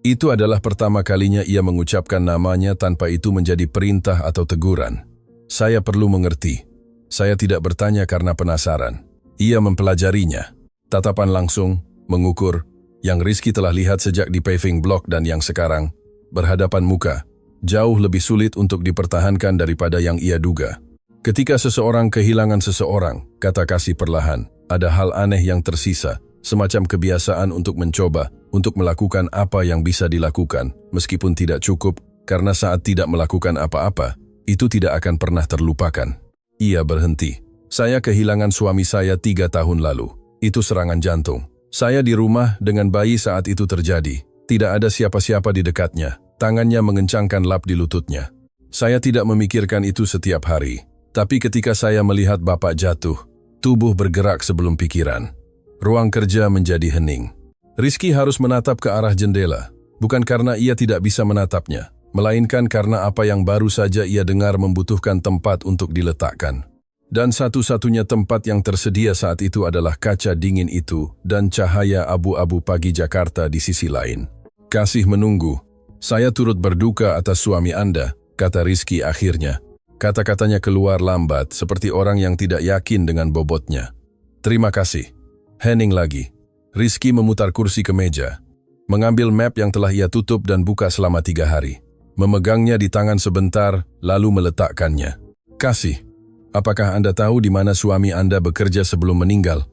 Itu adalah pertama kalinya ia mengucapkan namanya tanpa itu menjadi perintah atau teguran. Saya perlu mengerti. Saya tidak bertanya karena penasaran. Ia mempelajarinya. Tatapan langsung, mengukur, yang Rizky telah lihat sejak di paving block dan yang sekarang, berhadapan muka, jauh lebih sulit untuk dipertahankan daripada yang ia duga. Ketika seseorang kehilangan seseorang, kata Kasih perlahan, ada hal aneh yang tersisa, semacam kebiasaan untuk mencoba, untuk melakukan apa yang bisa dilakukan, meskipun tidak cukup, karena saat tidak melakukan apa-apa, itu tidak akan pernah terlupakan. Ia berhenti. Saya kehilangan suami saya 3 tahun lalu. Itu serangan jantung. Saya di rumah dengan bayi saat itu terjadi. Tidak ada siapa-siapa di dekatnya. Tangannya mengencangkan lap di lututnya. Saya tidak memikirkan itu setiap hari. Tapi ketika saya melihat bapak jatuh, tubuh bergerak sebelum pikiran. Ruang kerja menjadi hening. Rizky harus menatap ke arah jendela. Bukan karena ia tidak bisa menatapnya, melainkan karena apa yang baru saja ia dengar membutuhkan tempat untuk diletakkan. Dan satu-satunya tempat yang tersedia saat itu adalah kaca dingin itu dan cahaya abu-abu pagi Jakarta di sisi lain. Kasih menunggu. Saya turut berduka atas suami Anda, kata Rizky akhirnya. Kata-katanya keluar lambat seperti orang yang tidak yakin dengan bobotnya. Terima kasih. Hening lagi. Rizky memutar kursi ke meja. Mengambil map yang telah ia tutup dan buka selama 3 hari. Memegangnya di tangan sebentar, lalu meletakkannya. Kasih. Apakah Anda tahu di mana suami Anda bekerja sebelum meninggal?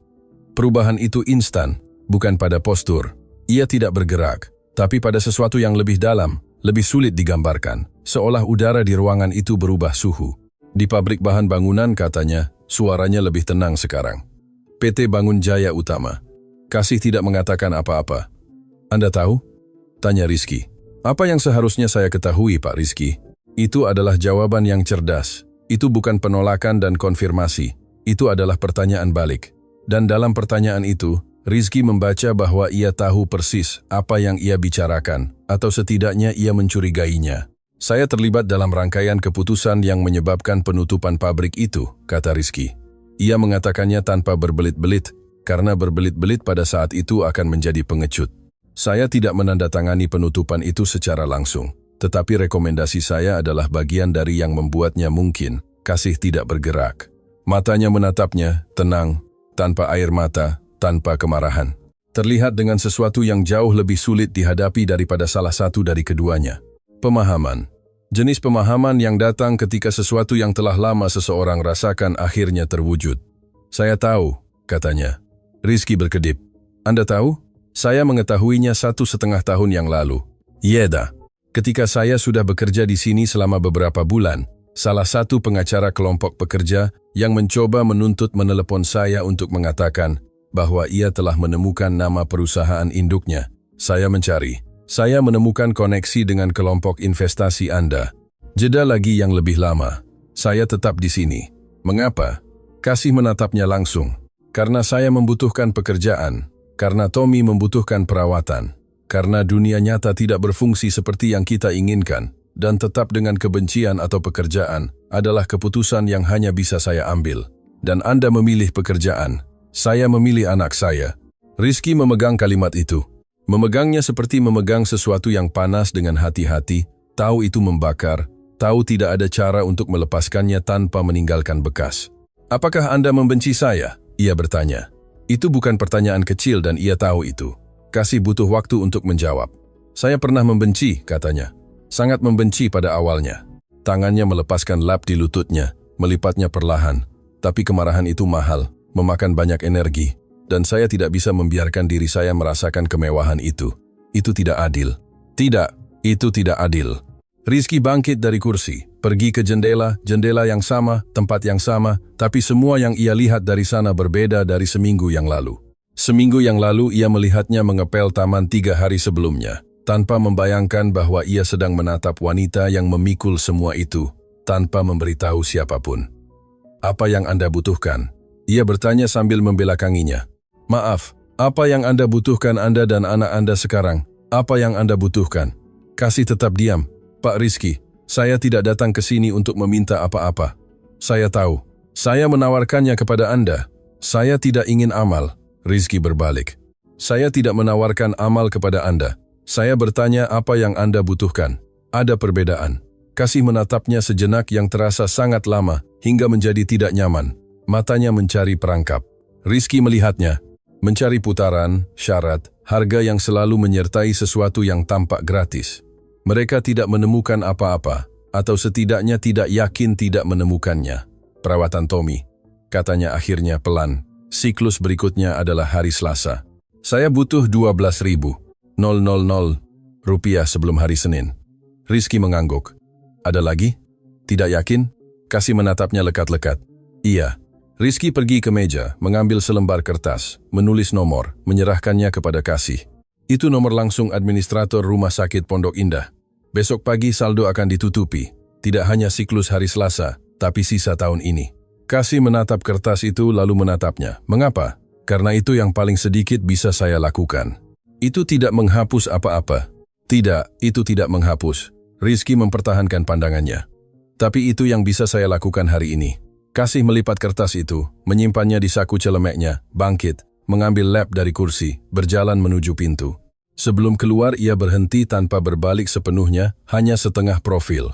Perubahan itu instan, bukan pada postur. Ia tidak bergerak, tapi pada sesuatu yang lebih dalam, lebih sulit digambarkan, seolah udara di ruangan itu berubah suhu. Di pabrik bahan bangunan katanya, suaranya lebih tenang sekarang. PT Bangun Jaya Utama. Kasih tidak mengatakan apa-apa. Anda tahu? Tanya Rizky. Apa yang seharusnya saya ketahui, Pak Rizky? Itu adalah jawaban yang cerdas. Itu bukan penolakan dan konfirmasi. Itu adalah pertanyaan balik. Dan dalam pertanyaan itu, Rizky membaca bahwa ia tahu persis apa yang ia bicarakan, atau setidaknya ia mencurigainya. Saya terlibat dalam rangkaian keputusan yang menyebabkan penutupan pabrik itu, kata Rizky. Ia mengatakannya tanpa berbelit-belit, karena berbelit-belit pada saat itu akan menjadi pengecut. Saya tidak menandatangani penutupan itu secara langsung. Tetapi rekomendasi saya adalah bagian dari yang membuatnya mungkin. Kasih tidak bergerak. Matanya menatapnya, tenang, tanpa air mata, tanpa kemarahan. Terlihat dengan sesuatu yang jauh lebih sulit dihadapi daripada salah satu dari keduanya. Pemahaman. Jenis pemahaman yang datang ketika sesuatu yang telah lama seseorang rasakan akhirnya terwujud. Saya tahu, katanya. Rizky berkedip. Anda tahu? Saya mengetahuinya 1,5 tahun yang lalu. Yeda. Ketika saya sudah bekerja di sini selama beberapa bulan, salah satu pengacara kelompok pekerja yang mencoba menuntut menelepon saya untuk mengatakan bahwa ia telah menemukan nama perusahaan induknya. Saya mencari. Saya menemukan koneksi dengan kelompok investasi Anda. Jeda lagi yang lebih lama. Saya tetap di sini. Mengapa? Kasih menatapnya langsung. Karena saya membutuhkan pekerjaan. Karena Tommy membutuhkan perawatan. Karena dunia nyata tidak berfungsi seperti yang kita inginkan, dan tetap dengan kebencian atau pekerjaan adalah keputusan yang hanya bisa saya ambil. Dan Anda memilih pekerjaan. Saya memilih anak saya. Rizky memegang kalimat itu. Memegangnya seperti memegang sesuatu yang panas dengan hati-hati, tahu itu membakar, tahu tidak ada cara untuk melepaskannya tanpa meninggalkan bekas. Apakah Anda membenci saya? Ia bertanya. Itu bukan pertanyaan kecil dan ia tahu itu. Kasih butuh waktu untuk menjawab. Saya pernah membenci, katanya. Sangat membenci pada awalnya. Tangannya melepaskan lap di lututnya, melipatnya perlahan. Tapi kemarahan itu mahal, memakan banyak energi. Dan saya tidak bisa membiarkan diri saya merasakan kemewahan itu. Itu tidak adil. Tidak, itu tidak adil. Rizky bangkit dari kursi, pergi ke jendela yang sama, tempat yang sama, tapi semua yang ia lihat dari sana berbeda dari seminggu yang lalu. Seminggu yang lalu ia melihatnya mengepel taman 3 hari sebelumnya, tanpa membayangkan bahwa ia sedang menatap wanita yang memikul semua itu, tanpa memberitahu siapapun. Apa yang Anda butuhkan? Ia bertanya sambil membelakanginya. Maaf, apa yang Anda butuhkan Anda dan anak Anda sekarang? Apa yang Anda butuhkan? Kasih tetap diam. Pak Rizky, saya tidak datang ke sini untuk meminta apa-apa. Saya tahu. Saya menawarkannya kepada Anda. Saya tidak ingin amal. Rizky berbalik. Saya tidak menawarkan amal kepada Anda. Saya bertanya apa yang Anda butuhkan. Ada perbedaan. Kasih menatapnya sejenak yang terasa sangat lama, hingga menjadi tidak nyaman. Matanya mencari perangkap. Rizky melihatnya. Mencari putaran, syarat, harga yang selalu menyertai sesuatu yang tampak gratis. Mereka tidak menemukan apa-apa, atau setidaknya tidak yakin tidak menemukannya. Perawatan Tommy, katanya akhirnya pelan. Siklus berikutnya adalah hari Selasa. Saya butuh 12.000 rupiah sebelum hari Senin. Rizky mengangguk. Ada lagi? Tidak yakin? Kasih menatapnya lekat-lekat. Iya. Rizky pergi ke meja, mengambil selembar kertas, menulis nomor, menyerahkannya kepada Kasih. Itu nomor langsung administrator Rumah Sakit Pondok Indah. Besok pagi saldo akan ditutupi. Tidak hanya siklus hari Selasa, tapi sisa tahun ini. Kasih menatap kertas itu lalu menatapnya. Mengapa? Karena itu yang paling sedikit bisa saya lakukan. Itu tidak menghapus apa-apa. Tidak, itu tidak menghapus. Rizky mempertahankan pandangannya. Tapi itu yang bisa saya lakukan hari ini. Kasih melipat kertas itu, menyimpannya di saku celemeknya, bangkit, mengambil lap dari kursi, berjalan menuju pintu. Sebelum keluar ia berhenti tanpa berbalik sepenuhnya, hanya setengah profil.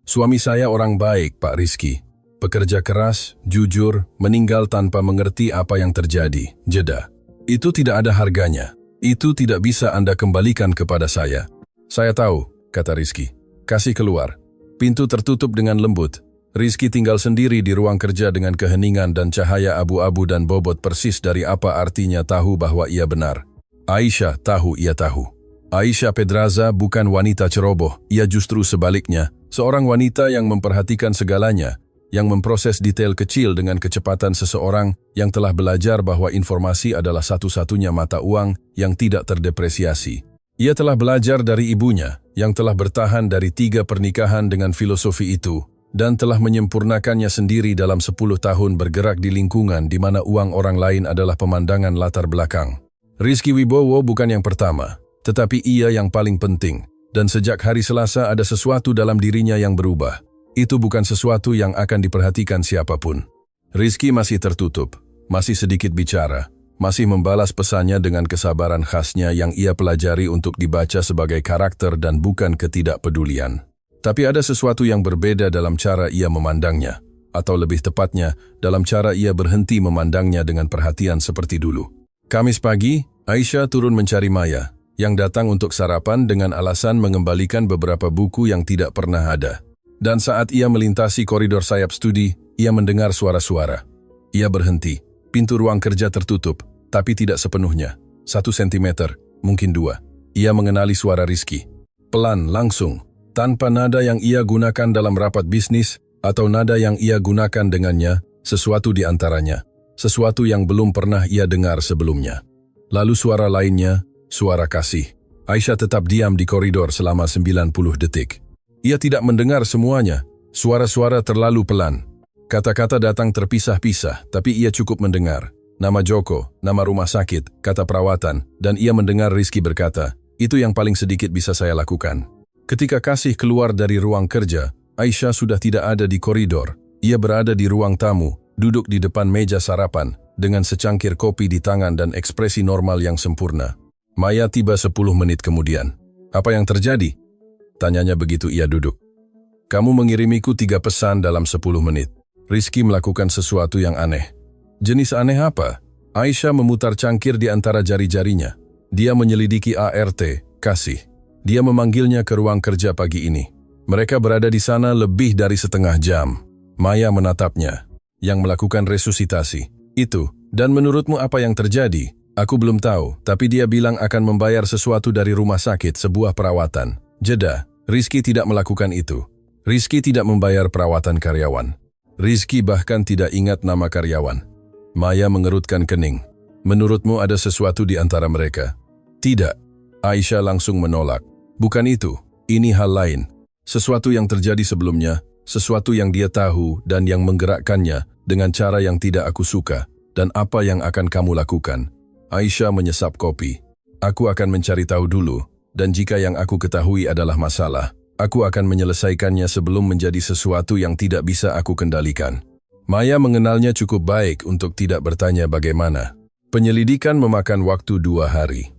Suami saya orang baik, Pak Rizky. Pekerja keras, jujur, meninggal tanpa mengerti apa yang terjadi. Jeda. Itu tidak ada harganya. Itu tidak bisa Anda kembalikan kepada saya. Saya tahu, kata Rizky. Kasih keluar. Pintu tertutup dengan lembut. Rizky tinggal sendiri di ruang kerja dengan keheningan dan cahaya abu-abu dan bobot persis dari apa artinya tahu bahwa ia benar. Aisyah tahu ia tahu. Aisyah Pedraza bukan wanita ceroboh, ia justru sebaliknya, seorang wanita yang memperhatikan segalanya, yang memproses detail kecil dengan kecepatan seseorang yang telah belajar bahwa informasi adalah satu-satunya mata uang yang tidak terdepresiasi. Ia telah belajar dari ibunya, yang telah bertahan dari 3 pernikahan dengan filosofi itu, dan telah menyempurnakannya sendiri dalam 10 tahun bergerak di lingkungan di mana uang orang lain adalah pemandangan latar belakang. Rizky Wibowo bukan yang pertama, tetapi ia yang paling penting, dan sejak hari Selasa ada sesuatu dalam dirinya yang berubah. Itu bukan sesuatu yang akan diperhatikan siapapun. Rizky masih tertutup, masih sedikit bicara, masih membalas pesannya dengan kesabaran khasnya yang ia pelajari untuk dibaca sebagai karakter dan bukan ketidakpedulian. Tapi ada sesuatu yang berbeda dalam cara ia memandangnya, atau lebih tepatnya, dalam cara ia berhenti memandangnya dengan perhatian seperti dulu. Kamis pagi, Aisyah turun mencari Maya, yang datang untuk sarapan dengan alasan mengembalikan beberapa buku yang tidak pernah ada. Dan saat ia melintasi koridor sayap studi, ia mendengar suara-suara. Ia berhenti, pintu ruang kerja tertutup, tapi tidak sepenuhnya. 1 sentimeter, mungkin 2. Ia mengenali suara Rizky. Pelan, langsung. Tanpa nada yang ia gunakan dalam rapat bisnis atau nada yang ia gunakan dengannya, sesuatu di antaranya, sesuatu yang belum pernah ia dengar sebelumnya. Lalu suara lainnya, suara Kasih. Aisyah tetap diam di koridor selama 90 detik. Ia tidak mendengar semuanya, suara-suara terlalu pelan. Kata-kata datang terpisah-pisah, tapi ia cukup mendengar. Nama Joko, nama rumah sakit, kata perawatan, dan ia mendengar Rizky berkata, itu yang paling sedikit bisa saya lakukan. Ketika Kasih keluar dari ruang kerja, Aisyah sudah tidak ada di koridor. Ia berada di ruang tamu, duduk di depan meja sarapan, dengan secangkir kopi di tangan dan ekspresi normal yang sempurna. Maya tiba 10 menit kemudian. Apa yang terjadi? Tanyanya begitu ia duduk. Kamu mengirimiku 3 pesan dalam 10 menit. Rizky melakukan sesuatu yang aneh. Jenis aneh apa? Aisyah memutar cangkir di antara jari-jarinya. Dia menyelidiki ART, Kasih. Dia memanggilnya ke ruang kerja pagi ini. Mereka berada di sana lebih dari setengah jam. Maya menatapnya. Yang melakukan resusitasi. Itu. Dan menurutmu apa yang terjadi? Aku belum tahu, tapi dia bilang akan membayar sesuatu dari rumah sakit, sebuah perawatan. Jeda. Rizky tidak melakukan itu. Rizky tidak membayar perawatan karyawan. Rizky bahkan tidak ingat nama karyawan. Maya mengerutkan kening. Menurutmu ada sesuatu di antara mereka? Tidak. Aisyah langsung menolak. Bukan itu, ini hal lain. Sesuatu yang terjadi sebelumnya, sesuatu yang dia tahu dan yang menggerakkannya dengan cara yang tidak aku suka, dan apa yang akan kamu lakukan. Aisyah menyesap kopi. Aku akan mencari tahu dulu, dan jika yang aku ketahui adalah masalah, aku akan menyelesaikannya sebelum menjadi sesuatu yang tidak bisa aku kendalikan. Maya mengenalnya cukup baik untuk tidak bertanya bagaimana. Penyelidikan memakan waktu 2 hari.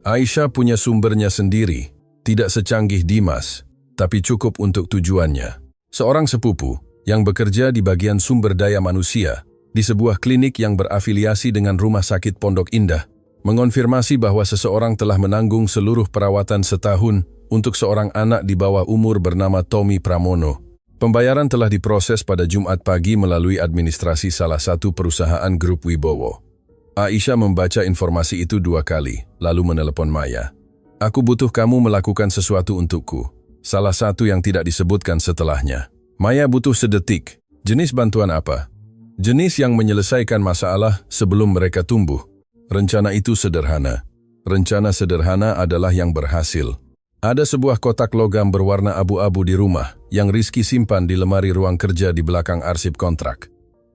Aisyah punya sumbernya sendiri. Tidak secanggih Dimas, tapi cukup untuk tujuannya. Seorang sepupu yang bekerja di bagian sumber daya manusia di sebuah klinik yang berafiliasi dengan Rumah Sakit Pondok Indah, mengonfirmasi bahwa seseorang telah menanggung seluruh perawatan setahun untuk seorang anak di bawah umur bernama Tommy Pramono. Pembayaran telah diproses pada Jumat pagi melalui administrasi salah satu perusahaan grup Wibowo. Aisyah membaca informasi itu 2 kali, lalu menelepon Maya. Aku butuh kamu melakukan sesuatu untukku. Salah satu yang tidak disebutkan setelahnya. Maya butuh sedetik. Jenis bantuan apa? Jenis yang menyelesaikan masalah sebelum mereka tumbuh. Rencana itu sederhana. Rencana sederhana adalah yang berhasil. Ada sebuah kotak logam berwarna abu-abu di rumah yang Rizky simpan di lemari ruang kerja di belakang arsip kontrak.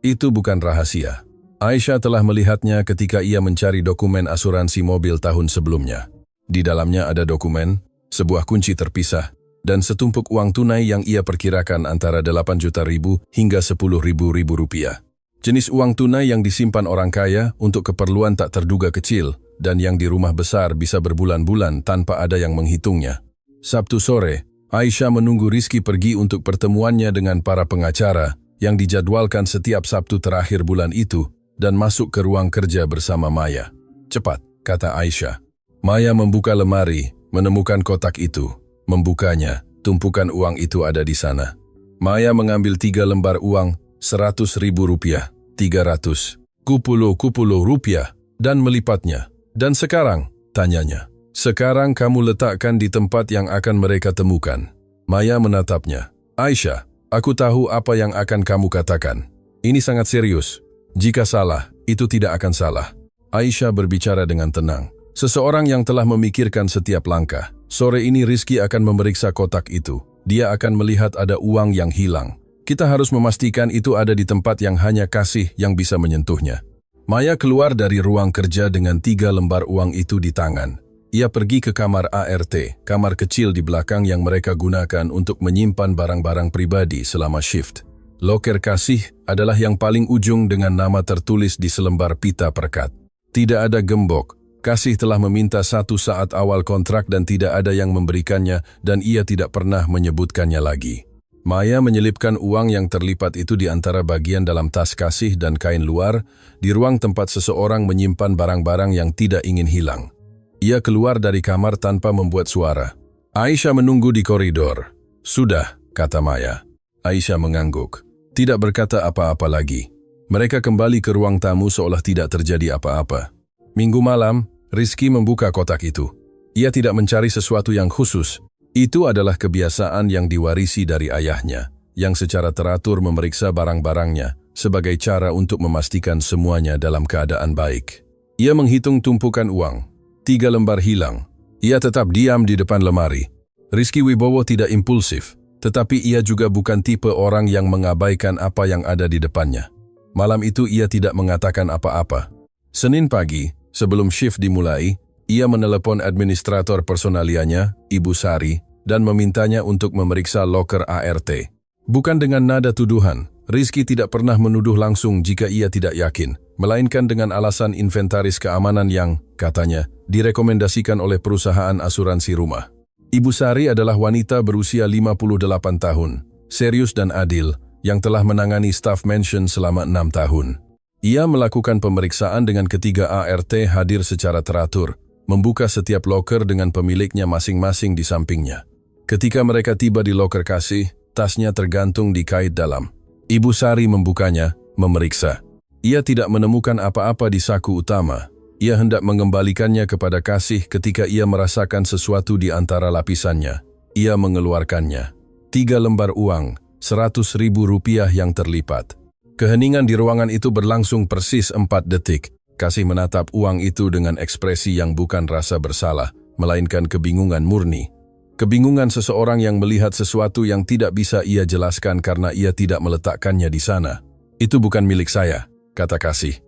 Itu bukan rahasia. Aisyah telah melihatnya ketika ia mencari dokumen asuransi mobil tahun sebelumnya. Di dalamnya ada dokumen, sebuah kunci terpisah, dan setumpuk uang tunai yang ia perkirakan antara 8 juta ribu hingga 10 ribu rupiah. Jenis uang tunai yang disimpan orang kaya untuk keperluan tak terduga kecil dan yang di rumah besar bisa berbulan-bulan tanpa ada yang menghitungnya. Sabtu sore, Aisyah menunggu Rizky pergi untuk pertemuannya dengan para pengacara yang dijadwalkan setiap Sabtu terakhir bulan itu dan masuk ke ruang kerja bersama Maya. "Cepat," kata Aisyah. Maya membuka lemari, menemukan kotak itu. Membukanya, tumpukan uang itu ada di sana. Maya mengambil 3 lembar uang 100 ribu rupiah, 300, kupuluh rupiah, dan melipatnya. "Dan sekarang?" tanyanya. "Sekarang kamu letakkan di tempat yang akan mereka temukan." Maya menatapnya. "Aisyah, aku tahu apa yang akan kamu katakan. Ini sangat serius. Jika salah, itu tidak akan salah." Aisyah berbicara dengan tenang. Seseorang yang telah memikirkan setiap langkah. Sore ini Rizky akan memeriksa kotak itu. Dia akan melihat ada uang yang hilang. Kita harus memastikan itu ada di tempat yang hanya kasih yang bisa menyentuhnya. Maya keluar dari ruang kerja dengan 3 lembar uang itu di tangan. Ia pergi ke kamar ART, kamar kecil di belakang yang mereka gunakan untuk menyimpan barang-barang pribadi selama shift. Loker kasih adalah yang paling ujung dengan nama tertulis di selembar pita perekat. Tidak ada gembok. Kasih telah meminta 1 saat awal kontrak dan tidak ada yang memberikannya dan ia tidak pernah menyebutkannya lagi. Maya menyelipkan uang yang terlipat itu di antara bagian dalam tas kasih dan kain luar di ruang tempat seseorang menyimpan barang-barang yang tidak ingin hilang. Ia keluar dari kamar tanpa membuat suara. Aisyah menunggu di koridor. "Sudah," kata Maya. Aisyah mengangguk. Tidak berkata apa-apa lagi. Mereka kembali ke ruang tamu seolah tidak terjadi apa-apa. Minggu malam, Rizky membuka kotak itu. Ia tidak mencari sesuatu yang khusus. Itu adalah kebiasaan yang diwarisi dari ayahnya, yang secara teratur memeriksa barang-barangnya sebagai cara untuk memastikan semuanya dalam keadaan baik. Ia menghitung tumpukan uang. 3 lembar hilang. Ia tetap diam di depan lemari. Rizky Wibowo tidak impulsif, tetapi ia juga bukan tipe orang yang mengabaikan apa yang ada di depannya. Malam itu ia tidak mengatakan apa-apa. Senin pagi, sebelum shift dimulai, ia menelepon administrator personalianya, Ibu Sari, dan memintanya untuk memeriksa loker ART. Bukan dengan nada tuduhan, Rizky tidak pernah menuduh langsung jika ia tidak yakin, melainkan dengan alasan inventaris keamanan yang, katanya, direkomendasikan oleh perusahaan asuransi rumah. Ibu Sari adalah wanita berusia 58 tahun, serius dan adil, yang telah menangani staf mansion selama 6 tahun. Ia melakukan pemeriksaan dengan ketiga ART hadir secara teratur, membuka setiap loker dengan pemiliknya masing-masing di sampingnya. Ketika mereka tiba di loker kasih, tasnya tergantung di kait dalam. Ibu Sari membukanya, memeriksa. Ia tidak menemukan apa-apa di saku utama. Ia hendak mengembalikannya kepada kasih ketika ia merasakan sesuatu di antara lapisannya. Ia mengeluarkannya. 3 lembar uang, 100 ribu rupiah yang terlipat. Keheningan di ruangan itu berlangsung persis 4 detik. Kasih menatap uang itu dengan ekspresi yang bukan rasa bersalah, melainkan kebingungan murni. Kebingungan seseorang yang melihat sesuatu yang tidak bisa ia jelaskan karena ia tidak meletakkannya di sana. "Itu bukan milik saya," kata Kasih.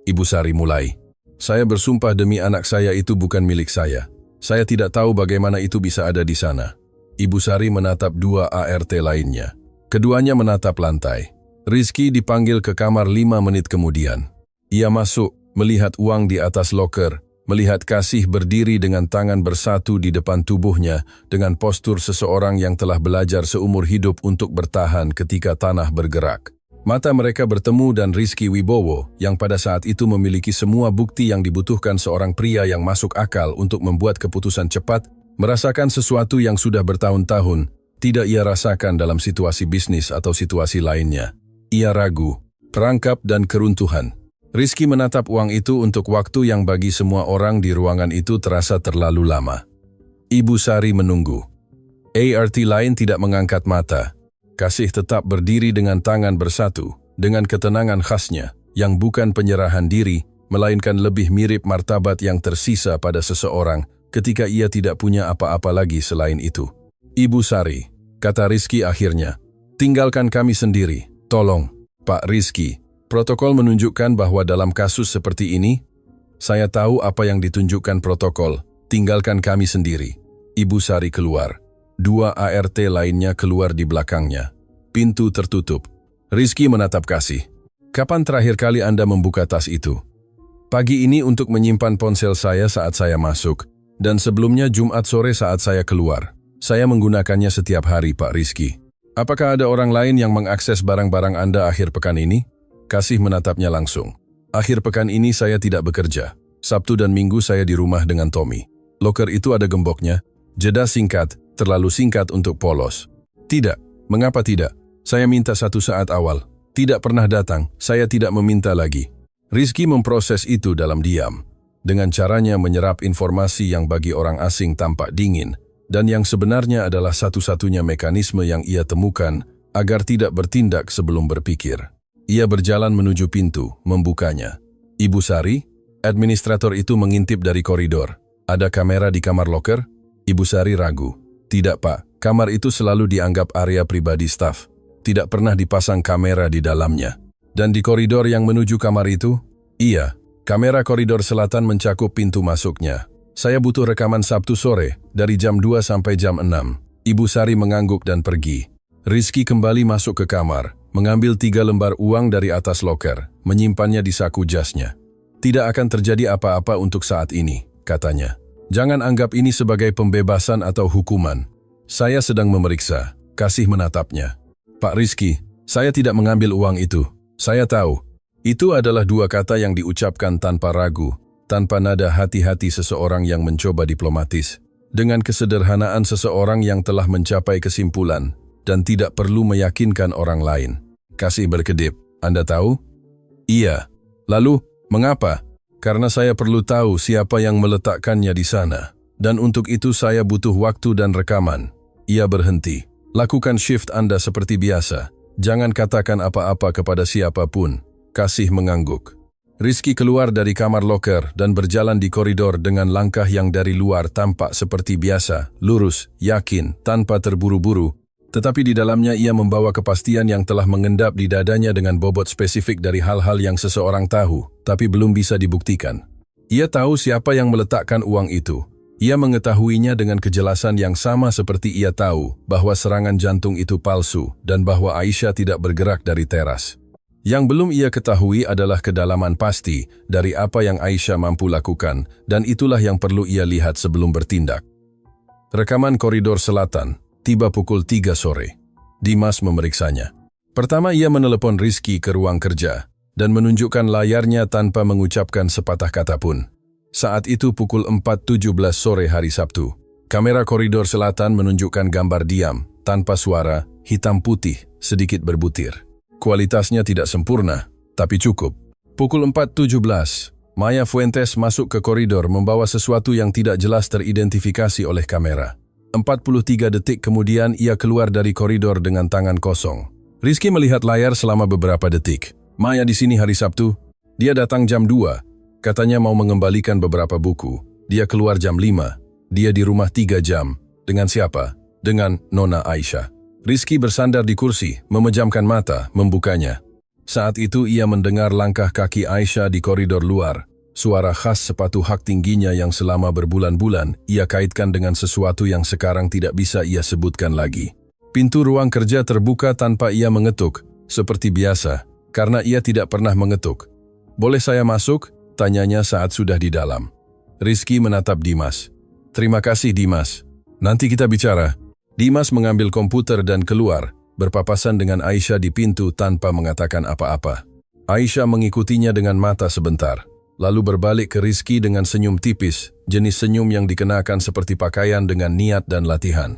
Ibu Sari mulai. "Saya bersumpah demi anak saya itu bukan milik saya. Saya tidak tahu bagaimana itu bisa ada di sana." Ibu Sari menatap 2 ART lainnya. Keduanya menatap lantai. Rizky dipanggil ke kamar 5 menit kemudian. Ia masuk, melihat uang di atas loker, melihat Kasih berdiri dengan tangan bersatu di depan tubuhnya dengan postur seseorang yang telah belajar seumur hidup untuk bertahan ketika tanah bergerak. Mata mereka bertemu dan Rizky Wibowo, yang pada saat itu memiliki semua bukti yang dibutuhkan seorang pria yang masuk akal untuk membuat keputusan cepat, merasakan sesuatu yang sudah bertahun-tahun tidak ia rasakan dalam situasi bisnis atau situasi lainnya. Ia ragu, perangkap dan keruntuhan. Rizky menatap uang itu untuk waktu yang bagi semua orang di ruangan itu terasa terlalu lama. Ibu Sari menunggu. ART lain tidak mengangkat mata. Kasih tetap berdiri dengan tangan bersatu. dengan ketenangan khasnya, yang bukan penyerahan diri, melainkan lebih mirip martabat yang tersisa pada seseorang ketika ia tidak punya apa-apa lagi selain itu. "Ibu Sari," kata Rizky akhirnya, "tinggalkan kami sendiri, tolong." "Pak Rizky, protokol menunjukkan bahwa dalam kasus seperti ini, saya tahu apa yang ditunjukkan protokol, tinggalkan kami sendiri." Ibu Sari keluar. 2 ART lainnya keluar di belakangnya. Pintu tertutup. Rizky menatap Kasih. "Kapan terakhir kali Anda membuka tas itu?" "Pagi ini untuk menyimpan ponsel saya saat saya masuk, dan sebelumnya Jumat sore saat saya keluar. Saya menggunakannya setiap hari, Pak Rizky." "Apakah ada orang lain yang mengakses barang-barang Anda akhir pekan ini?" Kasih menatapnya langsung. "Akhir pekan ini saya tidak bekerja. Sabtu dan Minggu saya di rumah dengan Tommy. Loker itu ada gemboknya. Jeda singkat, terlalu singkat untuk polos." "Tidak. Mengapa tidak? Saya minta 1 saat awal. Tidak pernah datang, saya tidak meminta lagi." Rizky memproses itu dalam diam. Dengan caranya menyerap informasi yang bagi orang asing tampak dingin, dan yang sebenarnya adalah satu-satunya mekanisme yang ia temukan agar tidak bertindak sebelum berpikir. Ia berjalan menuju pintu, membukanya. "Ibu Sari?" Administrator itu mengintip dari koridor. "Ada kamera di kamar loker?" Ibu Sari ragu. "Tidak, Pak. Kamar itu selalu dianggap area pribadi staf. Tidak pernah dipasang kamera di dalamnya." "Dan di koridor yang menuju kamar itu?" "Iya. Kamera koridor selatan mencakup pintu masuknya. Saya butuh rekaman Sabtu sore, dari jam 2 sampai jam 6. Ibu Sari mengangguk dan pergi. Rizky kembali masuk ke kamar, mengambil 3 lembar uang dari atas loker, menyimpannya di saku jasnya. "Tidak akan terjadi apa-apa untuk saat ini," katanya. "Jangan anggap ini sebagai pembebasan atau hukuman. Saya sedang memeriksa." Kasih menatapnya. "Pak Rizky, saya tidak mengambil uang itu. Saya tahu." Itu adalah 2 kata yang diucapkan tanpa ragu, tanpa nada hati-hati seseorang yang mencoba diplomatis. Dengan kesederhanaan seseorang yang telah mencapai kesimpulan dan tidak perlu meyakinkan orang lain. Kasih berkedip. "Anda tahu?" "Iya." "Lalu, mengapa?" "Karena saya perlu tahu siapa yang meletakkannya di sana. Dan untuk itu saya butuh waktu dan rekaman." Ia berhenti. "Lakukan shift Anda seperti biasa. Jangan katakan apa-apa kepada siapapun." Kasih mengangguk. Rizky keluar dari kamar loker dan berjalan di koridor dengan langkah yang dari luar tampak seperti biasa, lurus, yakin, tanpa terburu-buru. Tetapi di dalamnya ia membawa kepastian yang telah mengendap di dadanya dengan bobot spesifik dari hal-hal yang seseorang tahu, tapi belum bisa dibuktikan. Ia tahu siapa yang meletakkan uang itu. Ia mengetahuinya dengan kejelasan yang sama seperti ia tahu bahwa serangan jantung itu palsu dan bahwa Aisyah tidak bergerak dari teras. Yang belum ia ketahui adalah kedalaman pasti dari apa yang Aisyah mampu lakukan, dan itulah yang perlu ia lihat sebelum bertindak. Rekaman koridor selatan, tiba pukul 3 sore. Dimas memeriksanya. Pertama ia menelepon Rizky ke ruang kerja dan menunjukkan layarnya tanpa mengucapkan sepatah kata pun. Saat itu pukul 4.17 sore hari Sabtu. Kamera koridor selatan menunjukkan gambar diam, tanpa suara, hitam putih, sedikit berbutir. Kualitasnya tidak sempurna, tapi cukup. Pukul 4.17, Maya Fuentes masuk ke koridor membawa sesuatu yang tidak jelas teridentifikasi oleh kamera. 43 detik kemudian ia keluar dari koridor dengan tangan kosong. Rizky melihat layar selama beberapa detik. "Maya di sini hari Sabtu. Dia datang jam 2. Katanya mau mengembalikan beberapa buku. Dia keluar jam 5. Dia di rumah 3 jam. Dengan siapa? Dengan Nona Aisyah." Rizky bersandar di kursi, memejamkan mata, membukanya. Saat itu ia mendengar langkah kaki Aisyah di koridor luar. Suara khas sepatu hak tingginya yang selama berbulan-bulan ia kaitkan dengan sesuatu yang sekarang tidak bisa ia sebutkan lagi. Pintu ruang kerja terbuka tanpa ia mengetuk, seperti biasa, karena ia tidak pernah mengetuk. "Boleh saya masuk?" tanyanya saat sudah di dalam. Rizky menatap Dimas. "Terima kasih Dimas. Nanti kita bicara." Dimas mengambil komputer dan keluar, berpapasan dengan Aisyah di pintu tanpa mengatakan apa-apa. Aisyah mengikutinya dengan mata sebentar, lalu berbalik ke Rizky dengan senyum tipis, jenis senyum yang dikenakan seperti pakaian dengan niat dan latihan.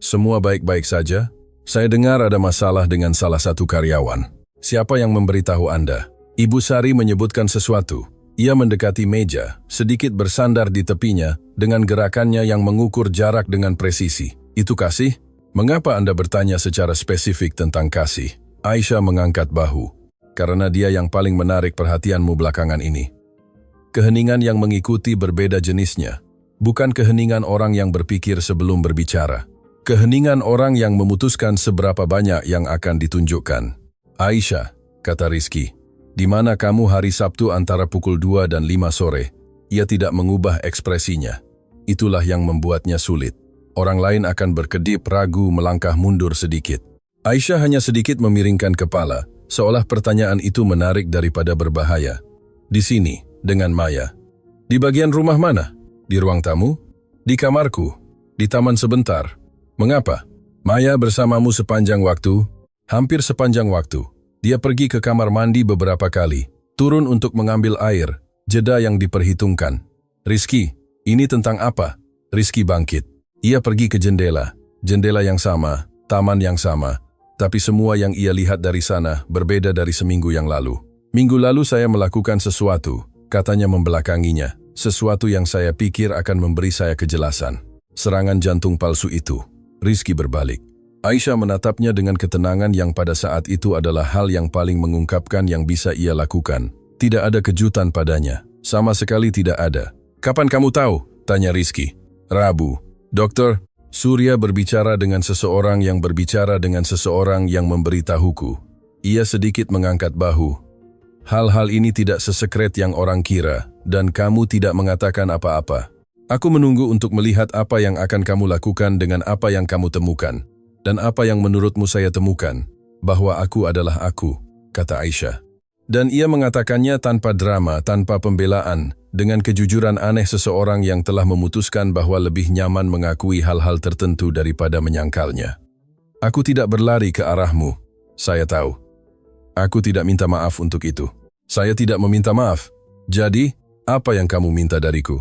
"Semua baik-baik saja? Saya dengar ada masalah dengan salah satu karyawan. Siapa yang memberitahu Anda?" Ibu Sari menyebutkan sesuatu. Ia mendekati meja, sedikit bersandar di tepinya, dengan gerakannya yang mengukur jarak dengan presisi. "Itu Kasih? Mengapa Anda bertanya secara spesifik tentang Kasih?" Aisyah mengangkat bahu. karena dia yang paling menarik perhatianmu belakangan ini. Keheningan yang mengikuti berbeda jenisnya. Bukan keheningan orang yang berpikir sebelum berbicara. Keheningan orang yang memutuskan seberapa banyak yang akan ditunjukkan. Aisyah, kata Rizky, di mana kamu hari Sabtu antara pukul 2 dan 5 sore? Ia tidak mengubah ekspresinya. Itulah yang membuatnya sulit. Orang lain akan berkedip ragu melangkah mundur sedikit. Aisyah hanya sedikit memiringkan kepala, seolah pertanyaan itu menarik daripada berbahaya. Di sini, dengan Maya. Di bagian rumah mana? Di ruang tamu? Di kamarku? Di taman sebentar? Mengapa? Maya bersamamu sepanjang waktu? Hampir sepanjang waktu. Dia pergi ke kamar mandi beberapa kali, turun untuk mengambil air, jeda yang diperhitungkan. Rizky, ini tentang apa? Rizky bangkit. Ia pergi ke jendela yang sama, taman yang sama, tapi semua yang ia lihat dari sana berbeda dari seminggu yang lalu. Minggu lalu saya melakukan sesuatu, katanya membelakanginya. Sesuatu yang saya pikir akan memberi saya kejelasan. Serangan jantung palsu itu. Rizky berbalik. Aisyah menatapnya dengan ketenangan yang pada saat itu adalah hal yang paling mengungkapkan yang bisa ia lakukan. Tidak ada kejutan padanya. Sama sekali tidak ada. Kapan kamu tahu? Tanya Rizky. Rabu. Dokter, Surya berbicara dengan seseorang yang berbicara dengan seseorang yang memberitahuku. Ia sedikit mengangkat bahu. Hal-hal ini tidak sesekret yang orang kira. Dan kamu tidak mengatakan apa-apa. Aku menunggu untuk melihat apa yang akan kamu lakukan dengan apa yang kamu temukan. Dan apa yang menurutmu saya temukan. Bahwa aku adalah aku, kata Aisyah. Dan ia mengatakannya tanpa drama, tanpa pembelaan, dengan kejujuran aneh seseorang yang telah memutuskan bahwa lebih nyaman mengakui hal-hal tertentu daripada menyangkalnya. Aku tidak berlari ke arahmu. Saya tahu. Aku tidak minta maaf untuk itu. Saya tidak meminta maaf. Jadi, apa yang kamu minta dariku?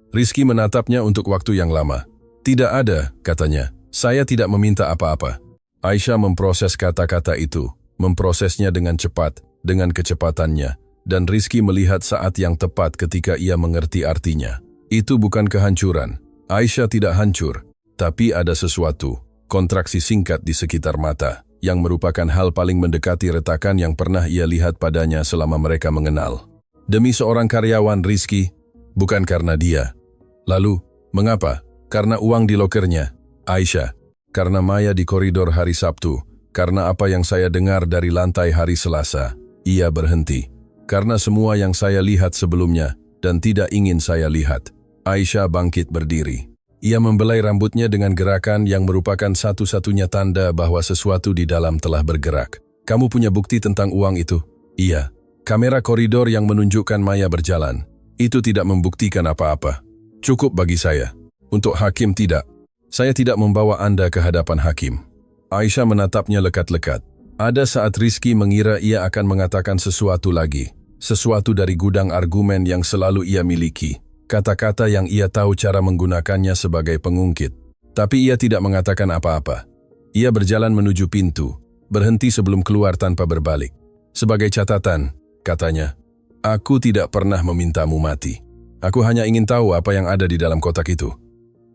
Rizky menatapnya untuk waktu yang lama. Tidak ada, katanya. Saya tidak meminta apa-apa. Aisyah memproses kata-kata itu, memprosesnya dengan cepat, dengan kecepatannya, dan Rizky melihat saat yang tepat ketika ia mengerti artinya. Itu bukan kehancuran. Aisyah tidak hancur, tapi ada sesuatu, kontraksi singkat di sekitar mata, yang merupakan hal paling mendekati retakan yang pernah ia lihat padanya selama mereka mengenal. Demi seorang karyawan Rizky, bukan karena dia. Lalu, mengapa? Karena uang di lokernya. Aisyah, karena Maya di koridor hari Sabtu, karena apa yang saya dengar dari lantai hari Selasa. Ia berhenti. Karena semua yang saya lihat sebelumnya, dan tidak ingin saya lihat. Aisyah bangkit berdiri. Ia membelai rambutnya dengan gerakan yang merupakan satu-satunya tanda bahwa sesuatu di dalam telah bergerak. Kamu punya bukti tentang uang itu? Iya. Kamera koridor yang menunjukkan Maya berjalan. Itu tidak membuktikan apa-apa. Cukup bagi saya. Untuk hakim tidak. Saya tidak membawa Anda ke hadapan hakim. Aisyah menatapnya lekat-lekat. Ada saat Rizky mengira ia akan mengatakan sesuatu lagi. Sesuatu dari gudang argumen yang selalu ia miliki. Kata-kata yang ia tahu cara menggunakannya sebagai pengungkit. Tapi ia tidak mengatakan apa-apa. Ia berjalan menuju pintu. Berhenti sebelum keluar tanpa berbalik. Sebagai catatan, katanya, aku tidak pernah memintamu mati. Aku hanya ingin tahu apa yang ada di dalam kotak itu.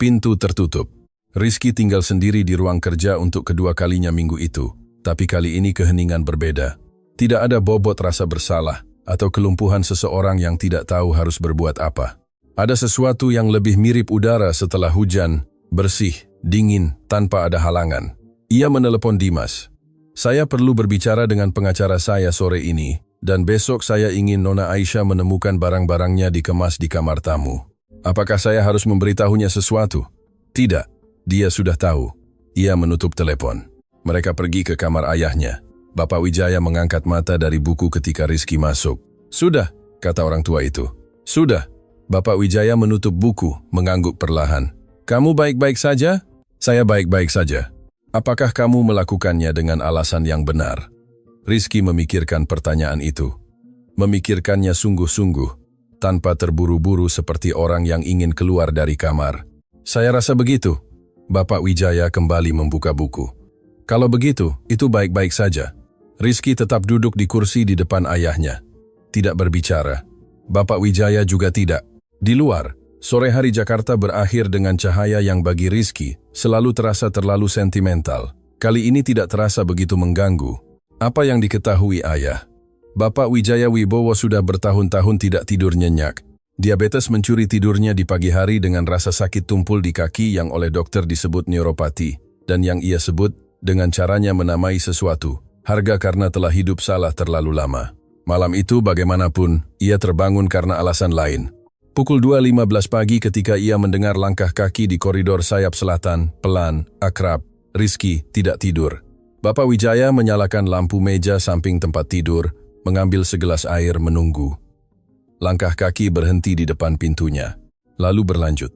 Pintu tertutup. Rizky tinggal sendiri di ruang kerja untuk kedua kalinya minggu itu. Tapi kali ini keheningan berbeda. Tidak ada bobot rasa bersalah atau kelumpuhan seseorang yang tidak tahu harus berbuat apa. Ada sesuatu yang lebih mirip udara setelah hujan, bersih, dingin, tanpa ada halangan. Ia menelepon Dimas. Saya perlu berbicara dengan pengacara saya sore ini, dan besok saya ingin Nona Aisyah menemukan barang-barangnya dikemas di kamar tamu. Apakah saya harus memberitahunya sesuatu? Tidak, dia sudah tahu. Ia menutup telepon. Mereka pergi ke kamar ayahnya. Bapak Wijaya mengangkat mata dari buku ketika Rizky masuk. Sudah, kata orang tua itu. Sudah. Bapak Wijaya menutup buku, mengangguk perlahan. Kamu baik-baik saja? Saya baik-baik saja. Apakah kamu melakukannya dengan alasan yang benar? Rizky memikirkan pertanyaan itu. Memikirkannya sungguh-sungguh, tanpa terburu-buru seperti orang yang ingin keluar dari kamar. Saya rasa begitu. Bapak Wijaya kembali membuka buku. Kalau begitu, itu baik-baik saja. Rizky tetap duduk di kursi di depan ayahnya. Tidak berbicara. Bapak Wijaya juga tidak. Di luar, sore hari Jakarta berakhir dengan cahaya yang bagi Rizky selalu terasa terlalu sentimental. Kali ini tidak terasa begitu mengganggu. Apa yang diketahui ayah? Bapak Wijaya Wibowo sudah bertahun-tahun tidak tidur nyenyak. Diabetes mencuri tidurnya di pagi hari dengan rasa sakit tumpul di kaki yang oleh dokter disebut neuropati, dan yang ia sebut dengan caranya menamai sesuatu, harga karena telah hidup salah terlalu lama. Malam itu bagaimanapun, ia terbangun karena alasan lain. Pukul 2.15 pagi ketika ia mendengar langkah kaki di koridor sayap selatan, pelan, akrab, Rizky tidak tidur. Bapak Wijaya menyalakan lampu meja samping tempat tidur, mengambil segelas air menunggu. Langkah kaki berhenti di depan pintunya, lalu berlanjut.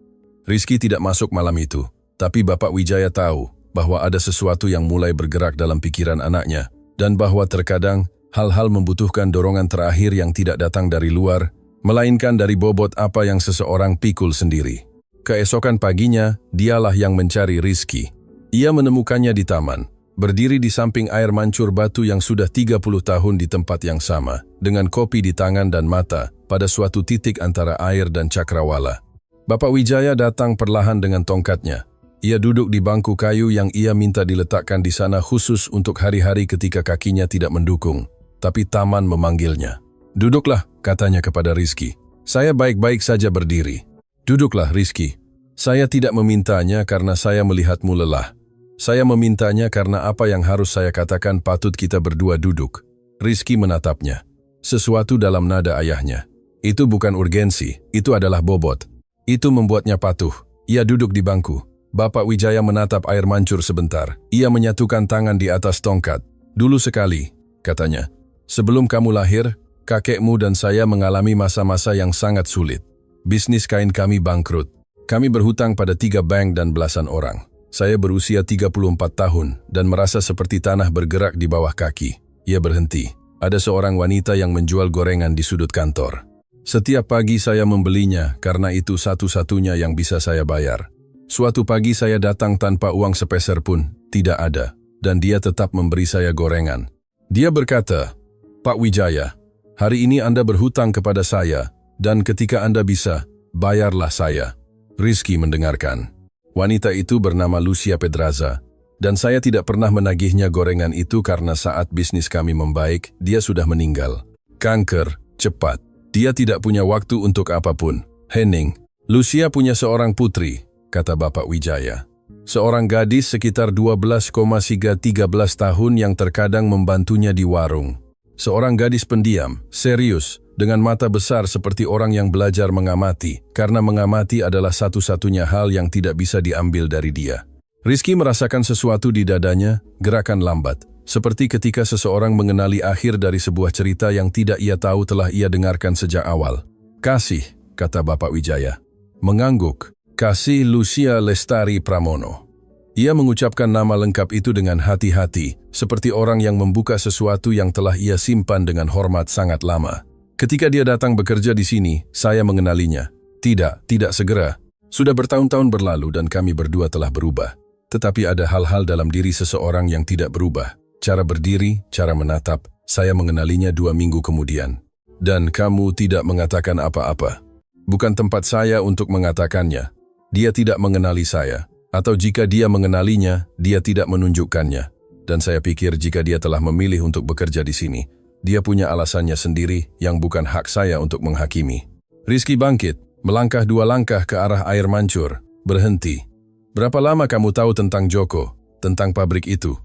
Rizky tidak masuk malam itu, tapi Bapak Wijaya tahu bahwa ada sesuatu yang mulai bergerak dalam pikiran anaknya, dan bahwa terkadang hal-hal membutuhkan dorongan terakhir yang tidak datang dari luar, melainkan dari bobot apa yang seseorang pikul sendiri. Keesokan paginya, dialah yang mencari Rizky. Ia menemukannya di taman, berdiri di samping air mancur batu yang sudah 30 tahun di tempat yang sama, dengan kopi di tangan dan mata, pada suatu titik antara air dan cakrawala. Bapak Wijaya datang perlahan dengan tongkatnya. Ia duduk di bangku kayu yang ia minta diletakkan di sana khusus untuk hari-hari ketika kakinya tidak mendukung. Tapi taman memanggilnya. "Duduklah," katanya kepada Rizky. "Saya baik-baik saja berdiri." "Duduklah, Rizky. Saya tidak memintanya karena saya melihatmu lelah. Saya memintanya karena apa yang harus saya katakan patut kita berdua duduk." Rizky menatapnya. Sesuatu dalam nada ayahnya. Itu bukan urgensi, itu adalah bobot. Itu membuatnya patuh. Ia duduk di bangku. Bapak Wijaya menatap air mancur sebentar. Ia menyatukan tangan di atas tongkat. "Dulu sekali," katanya. "Sebelum kamu lahir, kakekmu dan saya mengalami masa-masa yang sangat sulit. Bisnis kain kami bangkrut. Kami berhutang pada 3 bank dan belasan orang. Saya berusia 34 tahun dan merasa seperti tanah bergerak di bawah kaki." Ia berhenti. Ada seorang wanita yang menjual gorengan di sudut kantor. "Setiap pagi saya membelinya karena itu satu-satunya yang bisa saya bayar. Suatu pagi saya datang tanpa uang sepeser pun, tidak ada, dan dia tetap memberi saya gorengan. Dia berkata, 'Pak Wijaya, hari ini Anda berhutang kepada saya, dan ketika Anda bisa, bayarlah saya.'" Rizky mendengarkan. Wanita itu bernama Lucia Pedraza, dan saya tidak pernah menagihnya gorengan itu karena saat bisnis kami membaik, dia sudah meninggal. Kanker, cepat. Dia tidak punya waktu untuk apapun. "Henning, Lucia punya seorang putri," kata Bapak Wijaya. "Seorang gadis sekitar 12,13 tahun yang terkadang membantunya di warung. Seorang gadis pendiam, serius, dengan mata besar seperti orang yang belajar mengamati, karena mengamati adalah satu-satunya hal yang tidak bisa diambil dari dia." Rizky merasakan sesuatu di dadanya, gerakan lambat. Seperti ketika seseorang mengenali akhir dari sebuah cerita yang tidak ia tahu telah ia dengarkan sejak awal. "Kasih," kata Bapak Wijaya. Mengangguk. "Kasih Lucia Lestari Pramono." Ia mengucapkan nama lengkap itu dengan hati-hati, seperti orang yang membuka sesuatu yang telah ia simpan dengan hormat sangat lama. "Ketika dia datang bekerja di sini, saya mengenalinya." Tidak segera. Sudah bertahun-tahun berlalu dan kami berdua telah berubah. Tetapi ada hal-hal dalam diri seseorang yang tidak berubah. Cara berdiri, cara menatap, saya mengenalinya 2 minggu kemudian. Dan kamu tidak mengatakan apa-apa. Bukan tempat saya untuk mengatakannya. Dia tidak mengenali saya. Atau jika dia mengenalinya, dia tidak menunjukkannya. Dan saya pikir jika dia telah memilih untuk bekerja di sini, dia punya alasannya sendiri yang bukan hak saya untuk menghakimi. Rizky bangkit, melangkah 2 langkah ke arah air mancur, berhenti. "Berapa lama kamu tahu tentang Joko, tentang pabrik itu?"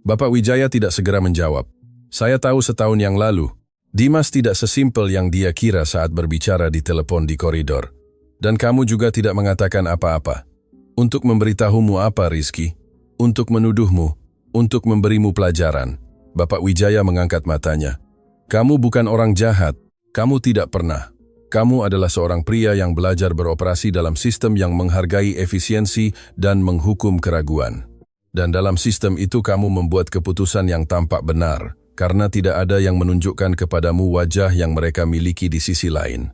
Bapak Wijaya tidak segera menjawab. "Saya tahu setahun yang lalu." Dimas tidak sesimpel yang dia kira saat berbicara di telepon di koridor. "Dan kamu juga tidak mengatakan apa-apa." "Untuk memberitahumu apa, Rizky? Untuk menuduhmu, untuk memberimu pelajaran." Bapak Wijaya mengangkat matanya. "Kamu bukan orang jahat. Kamu tidak pernah. Kamu adalah seorang pria yang belajar beroperasi dalam sistem yang menghargai efisiensi dan menghukum keraguan. Dan dalam sistem itu kamu membuat keputusan yang tampak benar, karena tidak ada yang menunjukkan kepadamu wajah yang mereka miliki di sisi lain.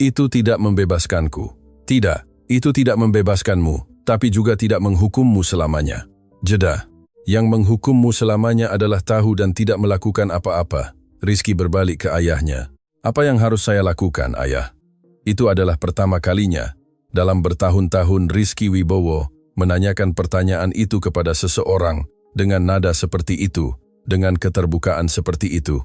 Itu tidak membebaskanku. Tidak, itu tidak membebaskanmu, tapi juga tidak menghukummu selamanya. Jeda. Yang menghukummu selamanya adalah tahu dan tidak melakukan apa-apa." Rizky berbalik ke ayahnya. "Apa yang harus saya lakukan, Ayah?" Itu adalah pertama kalinya dalam bertahun-tahun Rizky Wibowo menanyakan pertanyaan itu kepada seseorang dengan nada seperti itu, dengan keterbukaan seperti itu.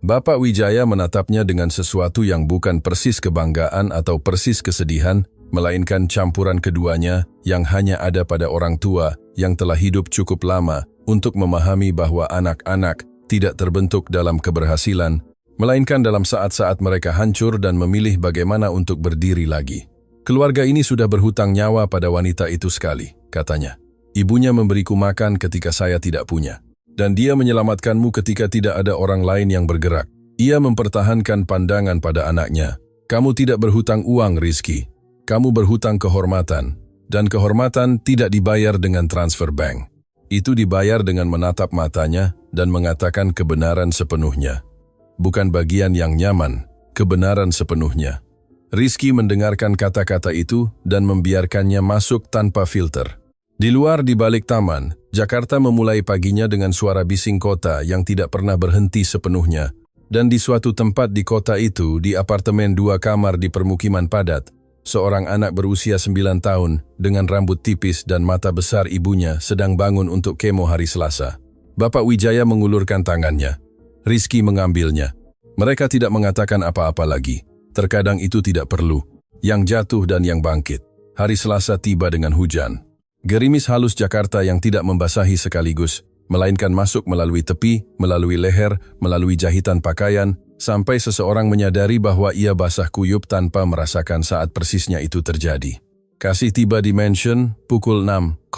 Bapak Wijaya menatapnya dengan sesuatu yang bukan persis kebanggaan atau persis kesedihan, melainkan campuran keduanya yang hanya ada pada orang tua yang telah hidup cukup lama untuk memahami bahwa anak-anak tidak terbentuk dalam keberhasilan, melainkan dalam saat-saat mereka hancur dan memilih bagaimana untuk berdiri lagi. Keluarga ini sudah berhutang nyawa pada wanita itu sekali, katanya. Ibunya memberiku makan ketika saya tidak punya. Dan dia menyelamatkanmu ketika tidak ada orang lain yang bergerak. Ia mempertahankan pandangan pada anaknya. Kamu tidak berhutang uang, Rizky. Kamu berhutang kehormatan. Dan kehormatan tidak dibayar dengan transfer bank. Itu dibayar dengan menatap matanya dan mengatakan kebenaran sepenuhnya. Bukan bagian yang nyaman, kebenaran sepenuhnya. Rizky mendengarkan kata-kata itu dan membiarkannya masuk tanpa filter. Di luar di balik taman, Jakarta memulai paginya dengan suara bising kota yang tidak pernah berhenti sepenuhnya. Dan di suatu tempat di kota itu, di apartemen 2 kamar di permukiman padat, seorang anak berusia 9 tahun dengan rambut tipis dan mata besar ibunya sedang bangun untuk kemo hari Selasa. Bapak Wijaya mengulurkan tangannya. Rizky mengambilnya. Mereka tidak mengatakan apa-apa lagi. Terkadang itu tidak perlu. Yang jatuh dan yang bangkit. Hari Selasa tiba dengan hujan. Gerimis halus Jakarta yang tidak membasahi sekaligus, melainkan masuk melalui tepi, melalui leher, melalui jahitan pakaian, sampai seseorang menyadari bahwa ia basah kuyup tanpa merasakan saat persisnya itu terjadi. Kasih tiba di mansion pukul 6.05.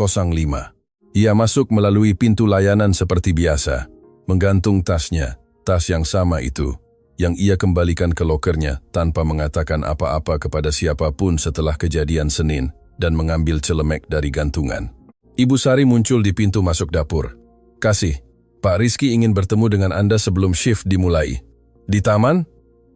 Ia masuk melalui pintu layanan seperti biasa, menggantung tasnya, tas yang sama itu, yang ia kembalikan ke lokernya tanpa mengatakan apa-apa kepada siapapun setelah kejadian Senin, dan mengambil celemek dari gantungan. Ibu Sari muncul di pintu masuk dapur. Kasih, Pak Rizky ingin bertemu dengan Anda sebelum shift dimulai. Di taman?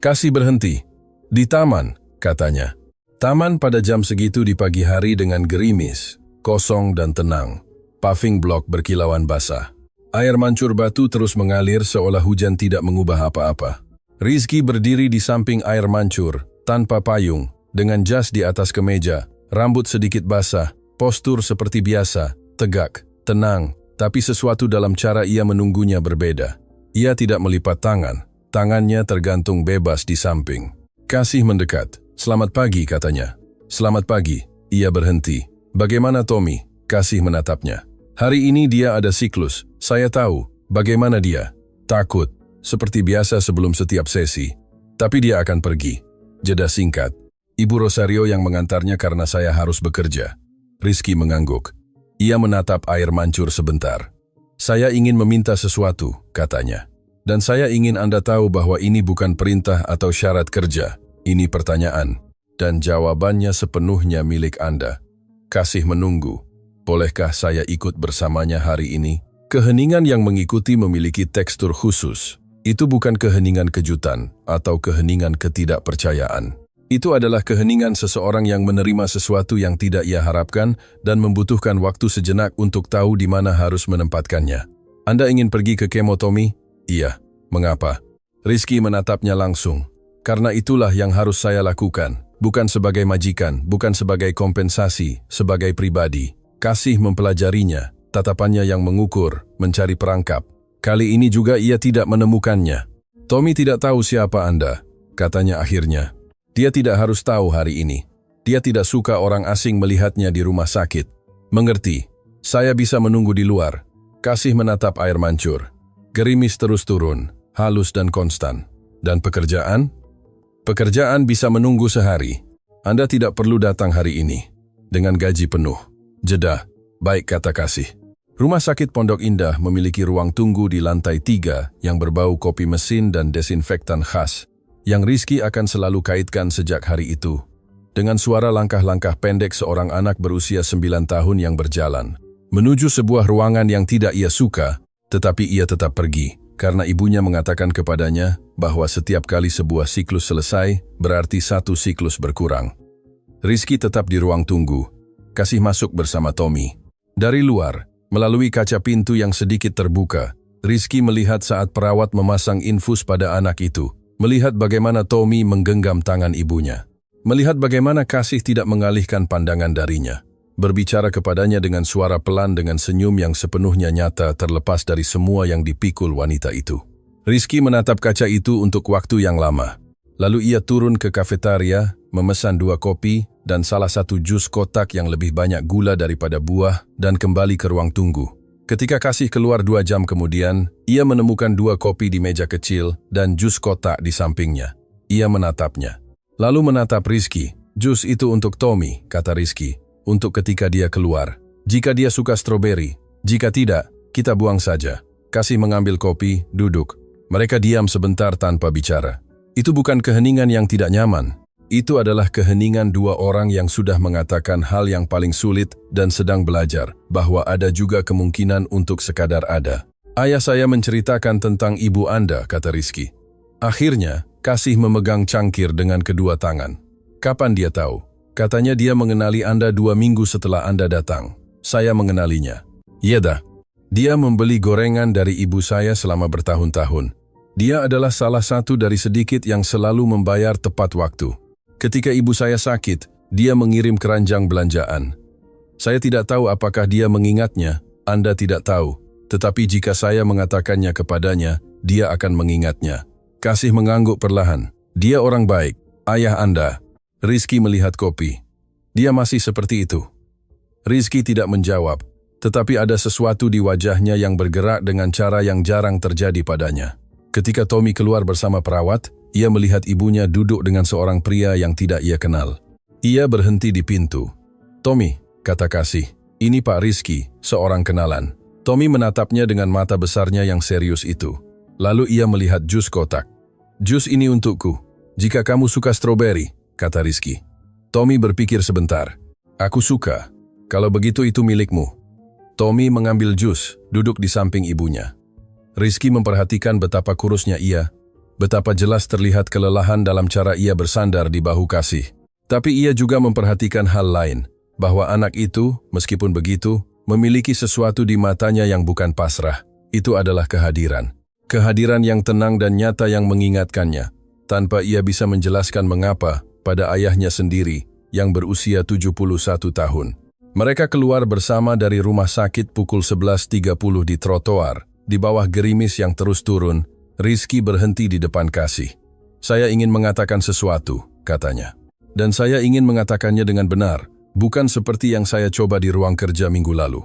Kasih berhenti. Di taman, katanya. Taman pada jam segitu di pagi hari dengan gerimis, kosong dan tenang. Paving block berkilauan basah. Air mancur batu terus mengalir seolah hujan tidak mengubah apa-apa. Rizky berdiri di samping air mancur, tanpa payung, dengan jas di atas kemeja. Rambut sedikit basah, postur seperti biasa, tegak, tenang, tapi sesuatu dalam cara ia menunggunya berbeda. Ia tidak melipat tangan, tangannya tergantung bebas di samping. Kasih mendekat. Selamat pagi, katanya. Selamat pagi, ia berhenti. Bagaimana Tommy? Kasih menatapnya. Hari ini dia ada siklus, saya tahu. Bagaimana dia? Takut, seperti biasa sebelum setiap sesi. Tapi dia akan pergi. Jeda singkat. Ibu Rosario yang mengantarnya karena saya harus bekerja. Rizky mengangguk. Ia menatap air mancur sebentar. Saya ingin meminta sesuatu, katanya. Dan saya ingin Anda tahu bahwa ini bukan perintah atau syarat kerja. Ini pertanyaan. Dan jawabannya sepenuhnya milik Anda. Kasih menunggu. Bolehkah saya ikut bersamanya hari ini? Keheningan yang mengikuti memiliki tekstur khusus. Itu bukan keheningan kejutan atau keheningan ketidakpercayaan. Itu adalah keheningan seseorang yang menerima sesuatu yang tidak ia harapkan dan membutuhkan waktu sejenak untuk tahu di mana harus menempatkannya. Anda ingin pergi ke kemo, Tommy? Iya. Mengapa? Rizky menatapnya langsung. Karena itulah yang harus saya lakukan. Bukan sebagai majikan, bukan sebagai kompensasi, sebagai pribadi. Kasih mempelajarinya, tatapannya yang mengukur, mencari perangkap. Kali ini juga ia tidak menemukannya. Tommy tidak tahu siapa Anda, katanya akhirnya. Dia tidak harus tahu hari ini. Dia tidak suka orang asing melihatnya di rumah sakit. Mengerti, saya bisa menunggu di luar. Kasih menatap air mancur. Gerimis terus turun, halus dan konstan. Dan pekerjaan? Pekerjaan bisa menunggu sehari. Anda tidak perlu datang hari ini. Dengan gaji penuh. Jeda, baik, kata Kasih. Rumah sakit Pondok Indah memiliki ruang tunggu di lantai 3 yang berbau kopi mesin dan desinfektan khas, yang Rizky akan selalu kaitkan sejak hari itu. Dengan suara langkah-langkah pendek seorang anak berusia 9 tahun yang berjalan, menuju sebuah ruangan yang tidak ia suka, tetapi ia tetap pergi, karena ibunya mengatakan kepadanya bahwa setiap kali sebuah siklus selesai, berarti satu siklus berkurang. Rizky tetap di ruang tunggu. Kasih masuk bersama Tommy. Dari luar, melalui kaca pintu yang sedikit terbuka, Rizky melihat saat perawat memasang infus pada anak itu. Melihat bagaimana Tommy menggenggam tangan ibunya. Melihat bagaimana Kasih tidak mengalihkan pandangan darinya. Berbicara kepadanya dengan suara pelan dengan senyum yang sepenuhnya nyata terlepas dari semua yang dipikul wanita itu. Rizky menatap kaca itu untuk waktu yang lama. Lalu ia turun ke kafetaria, memesan 2 kopi dan salah satu jus kotak yang lebih banyak gula daripada buah dan kembali ke ruang tunggu. Ketika Kasih keluar 2 jam kemudian, ia menemukan 2 kopi di meja kecil dan jus kotak di sampingnya. Ia menatapnya. Lalu menatap Rizky. Jus itu untuk Tommy, kata Rizky, untuk ketika dia keluar. Jika dia suka stroberi, jika tidak, kita buang saja. Kasih mengambil kopi, duduk. Mereka diam sebentar tanpa bicara. Itu bukan keheningan yang tidak nyaman. Itu adalah keheningan 2 orang yang sudah mengatakan hal yang paling sulit dan sedang belajar, bahwa ada juga kemungkinan untuk sekadar ada. Ayah saya menceritakan tentang ibu Anda, kata Rizky. Akhirnya, Kasih memegang cangkir dengan kedua tangan. Kapan dia tahu? Katanya dia mengenali Anda 2 minggu setelah Anda datang. Saya mengenalinya. Yeda. Dia membeli gorengan dari ibu saya selama bertahun-tahun. Dia adalah salah satu dari sedikit yang selalu membayar tepat waktu. Ketika ibu saya sakit, dia mengirim keranjang belanjaan. Saya tidak tahu apakah dia mengingatnya, Anda tidak tahu. Tetapi jika saya mengatakannya kepadanya, dia akan mengingatnya. Kasih mengangguk perlahan. Dia orang baik. Ayah Anda. Rizky melihat kopi. Dia masih seperti itu. Rizky tidak menjawab, tetapi ada sesuatu di wajahnya yang bergerak dengan cara yang jarang terjadi padanya. Ketika Tommy keluar bersama perawat, ia melihat ibunya duduk dengan seorang pria yang tidak ia kenal. Ia berhenti di pintu. Tommy, kata Kasih, ini Pak Rizky, seorang kenalan. Tommy menatapnya dengan mata besarnya yang serius itu. Lalu ia melihat jus kotak. Jus ini untukku. Jika kamu suka stroberi, kata Rizky. Tommy berpikir sebentar. Aku suka. Kalau begitu itu milikmu. Tommy mengambil jus, duduk di samping ibunya. Rizky memperhatikan betapa kurusnya ia, betapa jelas terlihat kelelahan dalam cara ia bersandar di bahu Kasih. Tapi ia juga memperhatikan hal lain, bahwa anak itu, meskipun begitu, memiliki sesuatu di matanya yang bukan pasrah. Itu adalah kehadiran. Kehadiran yang tenang dan nyata yang mengingatkannya, tanpa ia bisa menjelaskan mengapa, pada ayahnya sendiri, yang berusia 71 tahun. Mereka keluar bersama dari rumah sakit pukul 11.30 di trotoar. Di bawah gerimis yang terus turun, Rizky berhenti di depan Kasih. Saya ingin mengatakan sesuatu, katanya. Dan saya ingin mengatakannya dengan benar, bukan seperti yang saya coba di ruang kerja minggu lalu.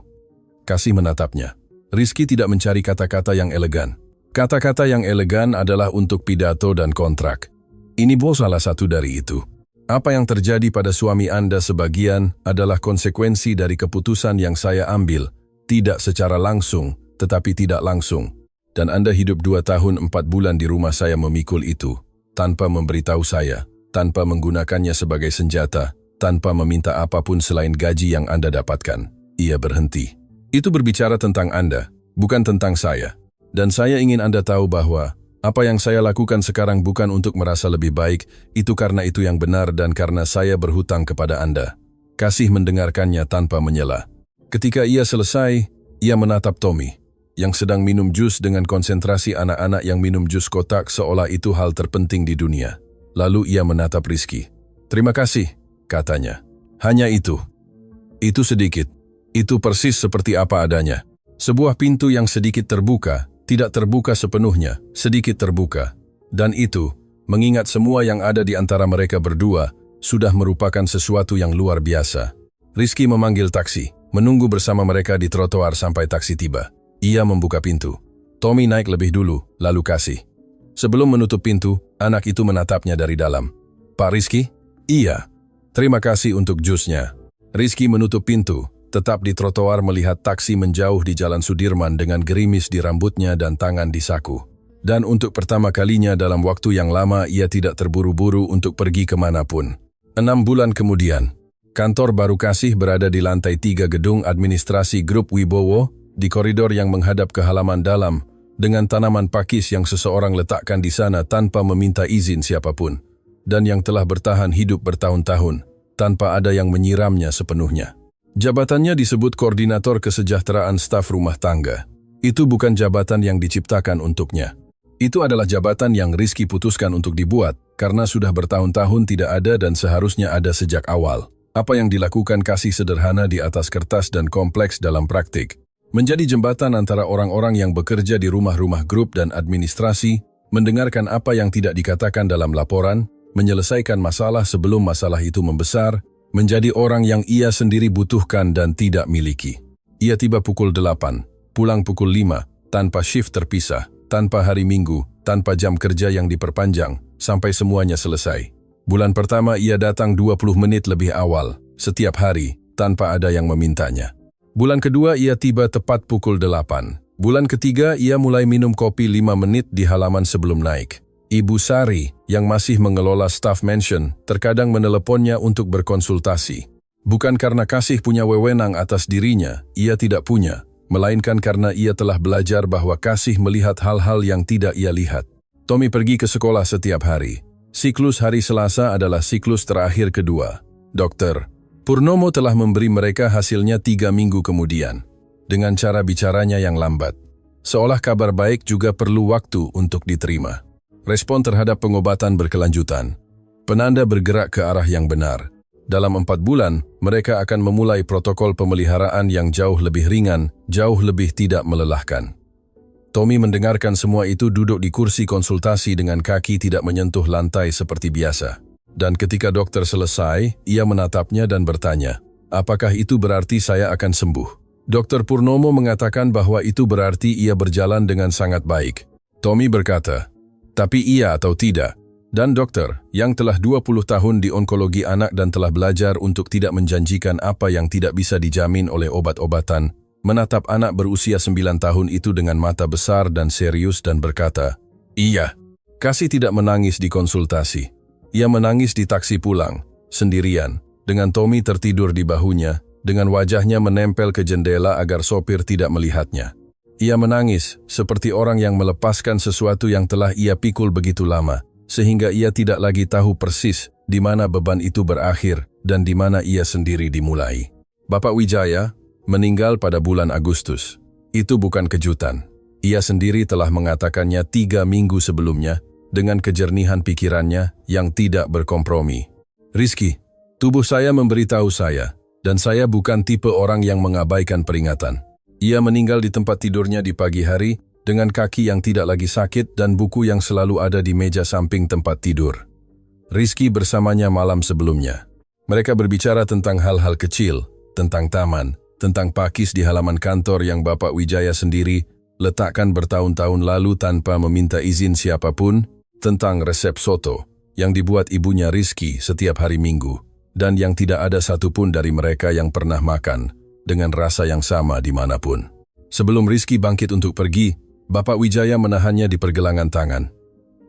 Kasih menatapnya. Rizky tidak mencari kata-kata yang elegan. Kata-kata yang elegan adalah untuk pidato dan kontrak. Ini salah satu dari itu. Apa yang terjadi pada suami Anda sebagian adalah konsekuensi dari keputusan yang saya ambil, tidak secara langsung, tetapi tidak langsung. Dan Anda hidup 2 tahun 4 bulan di rumah saya memikul itu, tanpa memberitahu saya, tanpa menggunakannya sebagai senjata, tanpa meminta apapun selain gaji yang Anda dapatkan. Ia berhenti. Itu berbicara tentang Anda, bukan tentang saya. Dan saya ingin Anda tahu bahwa, apa yang saya lakukan sekarang bukan untuk merasa lebih baik, itu karena itu yang benar dan karena saya berhutang kepada Anda. Kasih mendengarkannya tanpa menyela. Ketika ia selesai, ia menatap Tommy, yang sedang minum jus dengan konsentrasi anak-anak yang minum jus kotak seolah itu hal terpenting di dunia. Lalu ia menatap Rizky. Terima kasih, katanya. Hanya itu. Itu sedikit. Itu persis seperti apa adanya. Sebuah pintu yang sedikit terbuka, tidak terbuka sepenuhnya, sedikit terbuka. Dan itu, mengingat semua yang ada di antara mereka berdua, sudah merupakan sesuatu yang luar biasa. Rizky memanggil taksi, menunggu bersama mereka di trotoar sampai taksi tiba. Ia membuka pintu. Tommy naik lebih dulu, lalu Kasih. Sebelum menutup pintu, anak itu menatapnya dari dalam. Pak Rizky? Iya. Terima kasih untuk jusnya. Rizky menutup pintu, tetap di trotoar melihat taksi menjauh di Jalan Sudirman dengan gerimis di rambutnya dan tangan di saku. Dan untuk pertama kalinya dalam waktu yang lama ia tidak terburu-buru untuk pergi kemanapun. 6 bulan kemudian, kantor baru Kasih berada di lantai 3 gedung administrasi Grup Wibowo, di koridor yang menghadap ke halaman dalam, dengan tanaman pakis yang seseorang letakkan di sana tanpa meminta izin siapapun, dan yang telah bertahan hidup bertahun-tahun, tanpa ada yang menyiramnya sepenuhnya. Jabatannya disebut Koordinator Kesejahteraan Staf Rumah Tangga. Itu bukan jabatan yang diciptakan untuknya. Itu adalah jabatan yang Rizky putuskan untuk dibuat, karena sudah bertahun-tahun tidak ada dan seharusnya ada sejak awal. Apa yang dilakukan Kasih sederhana di atas kertas dan kompleks dalam praktik. Menjadi jembatan antara orang-orang yang bekerja di rumah-rumah grup dan administrasi, mendengarkan apa yang tidak dikatakan dalam laporan, menyelesaikan masalah sebelum masalah itu membesar, menjadi orang yang ia sendiri butuhkan dan tidak miliki. Ia tiba pukul 8, pulang pukul 5, tanpa shift terpisah, tanpa hari Minggu, tanpa jam kerja yang diperpanjang, sampai semuanya selesai. Bulan pertama ia datang 20 menit lebih awal, setiap hari, tanpa ada yang memintanya. Bulan kedua ia tiba tepat pukul 8. Bulan ketiga ia mulai minum kopi 5 menit di halaman sebelum naik. Ibu Sari, yang masih mengelola staff mansion, terkadang meneleponnya untuk berkonsultasi. Bukan karena kasih punya wewenang atas dirinya, ia tidak punya, melainkan karena ia telah belajar bahwa kasih melihat hal-hal yang tidak ia lihat. Tommy pergi ke sekolah setiap hari. Siklus hari Selasa adalah siklus terakhir kedua. Dokter Purnomo telah memberi mereka hasilnya 3 minggu kemudian, dengan cara bicaranya yang lambat. Seolah kabar baik juga perlu waktu untuk diterima. Respon terhadap pengobatan berkelanjutan. Penanda bergerak ke arah yang benar. Dalam 4 bulan, mereka akan memulai protokol pemeliharaan yang jauh lebih ringan, jauh lebih tidak melelahkan. Tommy mendengarkan semua itu duduk di kursi konsultasi dengan kaki tidak menyentuh lantai seperti biasa. Dan ketika dokter selesai, ia menatapnya dan bertanya, apakah itu berarti saya akan sembuh? Dokter Purnomo mengatakan bahwa itu berarti ia berjalan dengan sangat baik. Tommy berkata, tapi iya atau tidak? Dan dokter, yang telah 20 tahun di onkologi anak dan telah belajar untuk tidak menjanjikan apa yang tidak bisa dijamin oleh obat-obatan, menatap anak berusia 9 tahun itu dengan mata besar dan serius dan berkata, iya. Kasih tidak menangis di konsultasi. Ia menangis di taksi pulang, sendirian, dengan Tommy tertidur di bahunya, dengan wajahnya menempel ke jendela agar sopir tidak melihatnya. Ia menangis, seperti orang yang melepaskan sesuatu yang telah ia pikul begitu lama, sehingga ia tidak lagi tahu persis di mana beban itu berakhir dan di mana ia sendiri dimulai. Bapak Wijaya meninggal pada bulan Agustus. Itu bukan kejutan. Ia sendiri telah mengatakannya 3 minggu sebelumnya, dengan kejernihan pikirannya yang tidak berkompromi. Rizky, tubuh saya memberitahu saya, dan saya bukan tipe orang yang mengabaikan peringatan. Ia meninggal di tempat tidurnya di pagi hari, dengan kaki yang tidak lagi sakit dan buku yang selalu ada di meja samping tempat tidur. Rizky bersamanya malam sebelumnya. Mereka berbicara tentang hal-hal kecil, tentang taman, tentang pakis di halaman kantor yang Bapak Wijaya sendiri letakkan bertahun-tahun lalu tanpa meminta izin siapapun, tentang resep soto yang dibuat ibunya Rizky setiap hari Minggu, dan yang tidak ada satupun dari mereka yang pernah makan dengan rasa yang sama dimanapun. Sebelum Rizky bangkit untuk pergi, Bapak Wijaya menahannya di pergelangan tangan.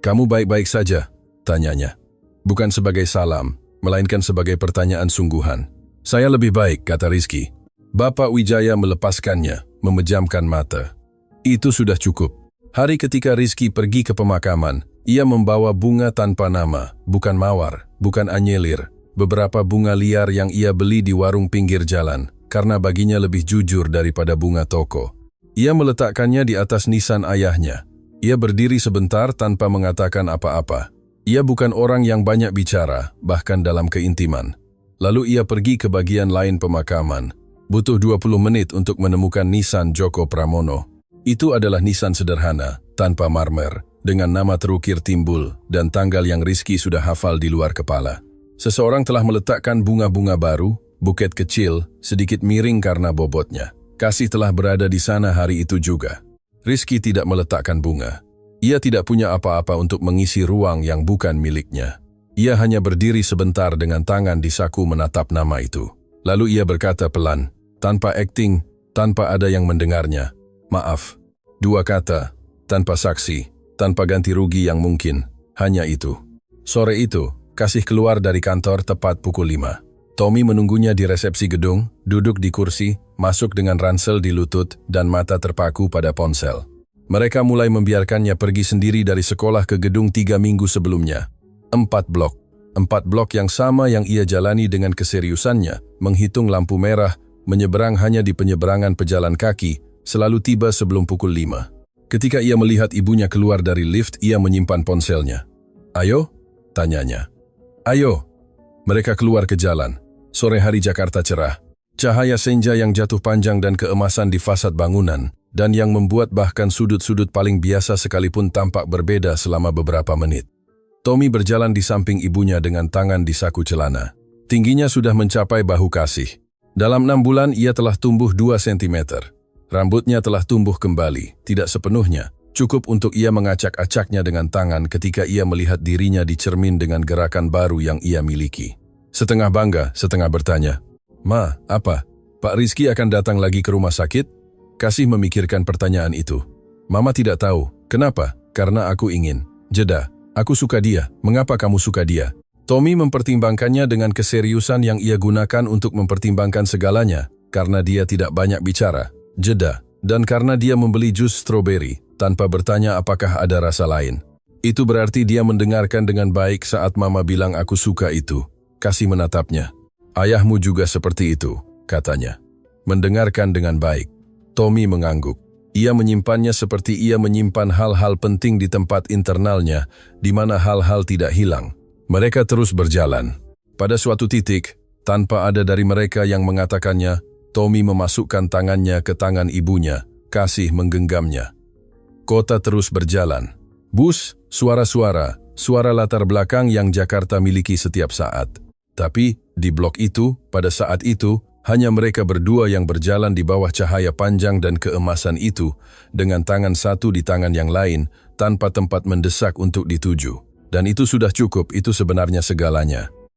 Kamu baik-baik saja? Tanyanya. Bukan sebagai salam, melainkan sebagai pertanyaan sungguhan. Saya lebih baik, kata Rizky. Bapak Wijaya melepaskannya, memejamkan mata. Itu sudah cukup. Hari ketika Rizky pergi ke pemakaman, ia membawa bunga tanpa nama, bukan mawar, bukan anyelir, beberapa bunga liar yang ia beli di warung pinggir jalan, karena baginya lebih jujur daripada bunga toko. Ia meletakkannya di atas nisan ayahnya. Ia berdiri sebentar tanpa mengatakan apa-apa. Ia bukan orang yang banyak bicara, bahkan dalam keintiman. Lalu ia pergi ke bagian lain pemakaman. Butuh 20 menit untuk menemukan nisan Joko Pramono. Itu adalah nisan sederhana, tanpa marmer, dengan nama terukir timbul dan tanggal yang Rizky sudah hafal di luar kepala. Seseorang telah meletakkan bunga-bunga baru, buket kecil, sedikit miring karena bobotnya. Kasih telah berada di sana hari itu juga. Rizky tidak meletakkan bunga. Ia tidak punya apa-apa untuk mengisi ruang yang bukan miliknya. Ia hanya berdiri sebentar dengan tangan di saku menatap nama itu. Lalu ia berkata pelan, tanpa akting, tanpa ada yang mendengarnya. Maaf. 2 kata, tanpa saksi, tanpa ganti rugi yang mungkin, hanya itu. Sore itu, Kasih keluar dari kantor tepat pukul 5. Tommy menunggunya di resepsi gedung, duduk di kursi, masuk dengan ransel di lutut dan mata terpaku pada ponsel. Mereka mulai membiarkannya pergi sendiri dari sekolah ke gedung 3 minggu sebelumnya. 4 blok. 4 blok yang sama yang ia jalani dengan keseriusannya, menghitung lampu merah, menyeberang hanya di penyeberangan pejalan kaki, selalu tiba sebelum pukul 5. Ketika ia melihat ibunya keluar dari lift, ia menyimpan ponselnya. "Ayo?" tanyanya. "Ayo." Mereka keluar ke jalan. Sore hari Jakarta cerah. Cahaya senja yang jatuh panjang dan keemasan di fasad bangunan, dan yang membuat bahkan sudut-sudut paling biasa sekalipun tampak berbeda selama beberapa menit. Tommy berjalan di samping ibunya dengan tangan di saku celana. Tingginya sudah mencapai bahu kasih. Dalam 6 bulan ia telah tumbuh 2 cm. Rambutnya telah tumbuh kembali, tidak sepenuhnya. Cukup untuk ia mengacak-acaknya dengan tangan ketika ia melihat dirinya di cermin dengan gerakan baru yang ia miliki. Setengah bangga, setengah bertanya, "Ma, apa? Pak Rizky akan datang lagi ke rumah sakit?" Kasih memikirkan pertanyaan itu. Mama tidak tahu. Kenapa? Karena aku ingin. Jeda. Aku suka dia. Mengapa kamu suka dia? Tommy mempertimbangkannya dengan keseriusan yang ia gunakan untuk mempertimbangkan segalanya. Karena dia tidak banyak bicara. Jeda. Dan karena dia membeli jus stroberi, tanpa bertanya apakah ada rasa lain. Itu berarti dia mendengarkan dengan baik saat Mama bilang aku suka itu. Kasih menatapnya. Ayahmu juga seperti itu, katanya. Mendengarkan dengan baik. Tommy mengangguk. Ia menyimpannya seperti ia menyimpan hal-hal penting di tempat internalnya, di mana hal-hal tidak hilang. Mereka terus berjalan. Pada suatu titik, tanpa ada dari mereka yang mengatakannya, Tommy memasukkan tangannya ke tangan ibunya, Kasih menggenggamnya. Kota terus berjalan. Bus, suara-suara, suara latar belakang yang Jakarta miliki setiap saat. Tapi, di blok itu, pada saat itu, hanya mereka berdua yang berjalan di bawah cahaya panjang dan keemasan itu, dengan tangan satu di tangan yang lain, tanpa tempat mendesak untuk dituju. Dan itu sudah cukup, itu sebenarnya segalanya.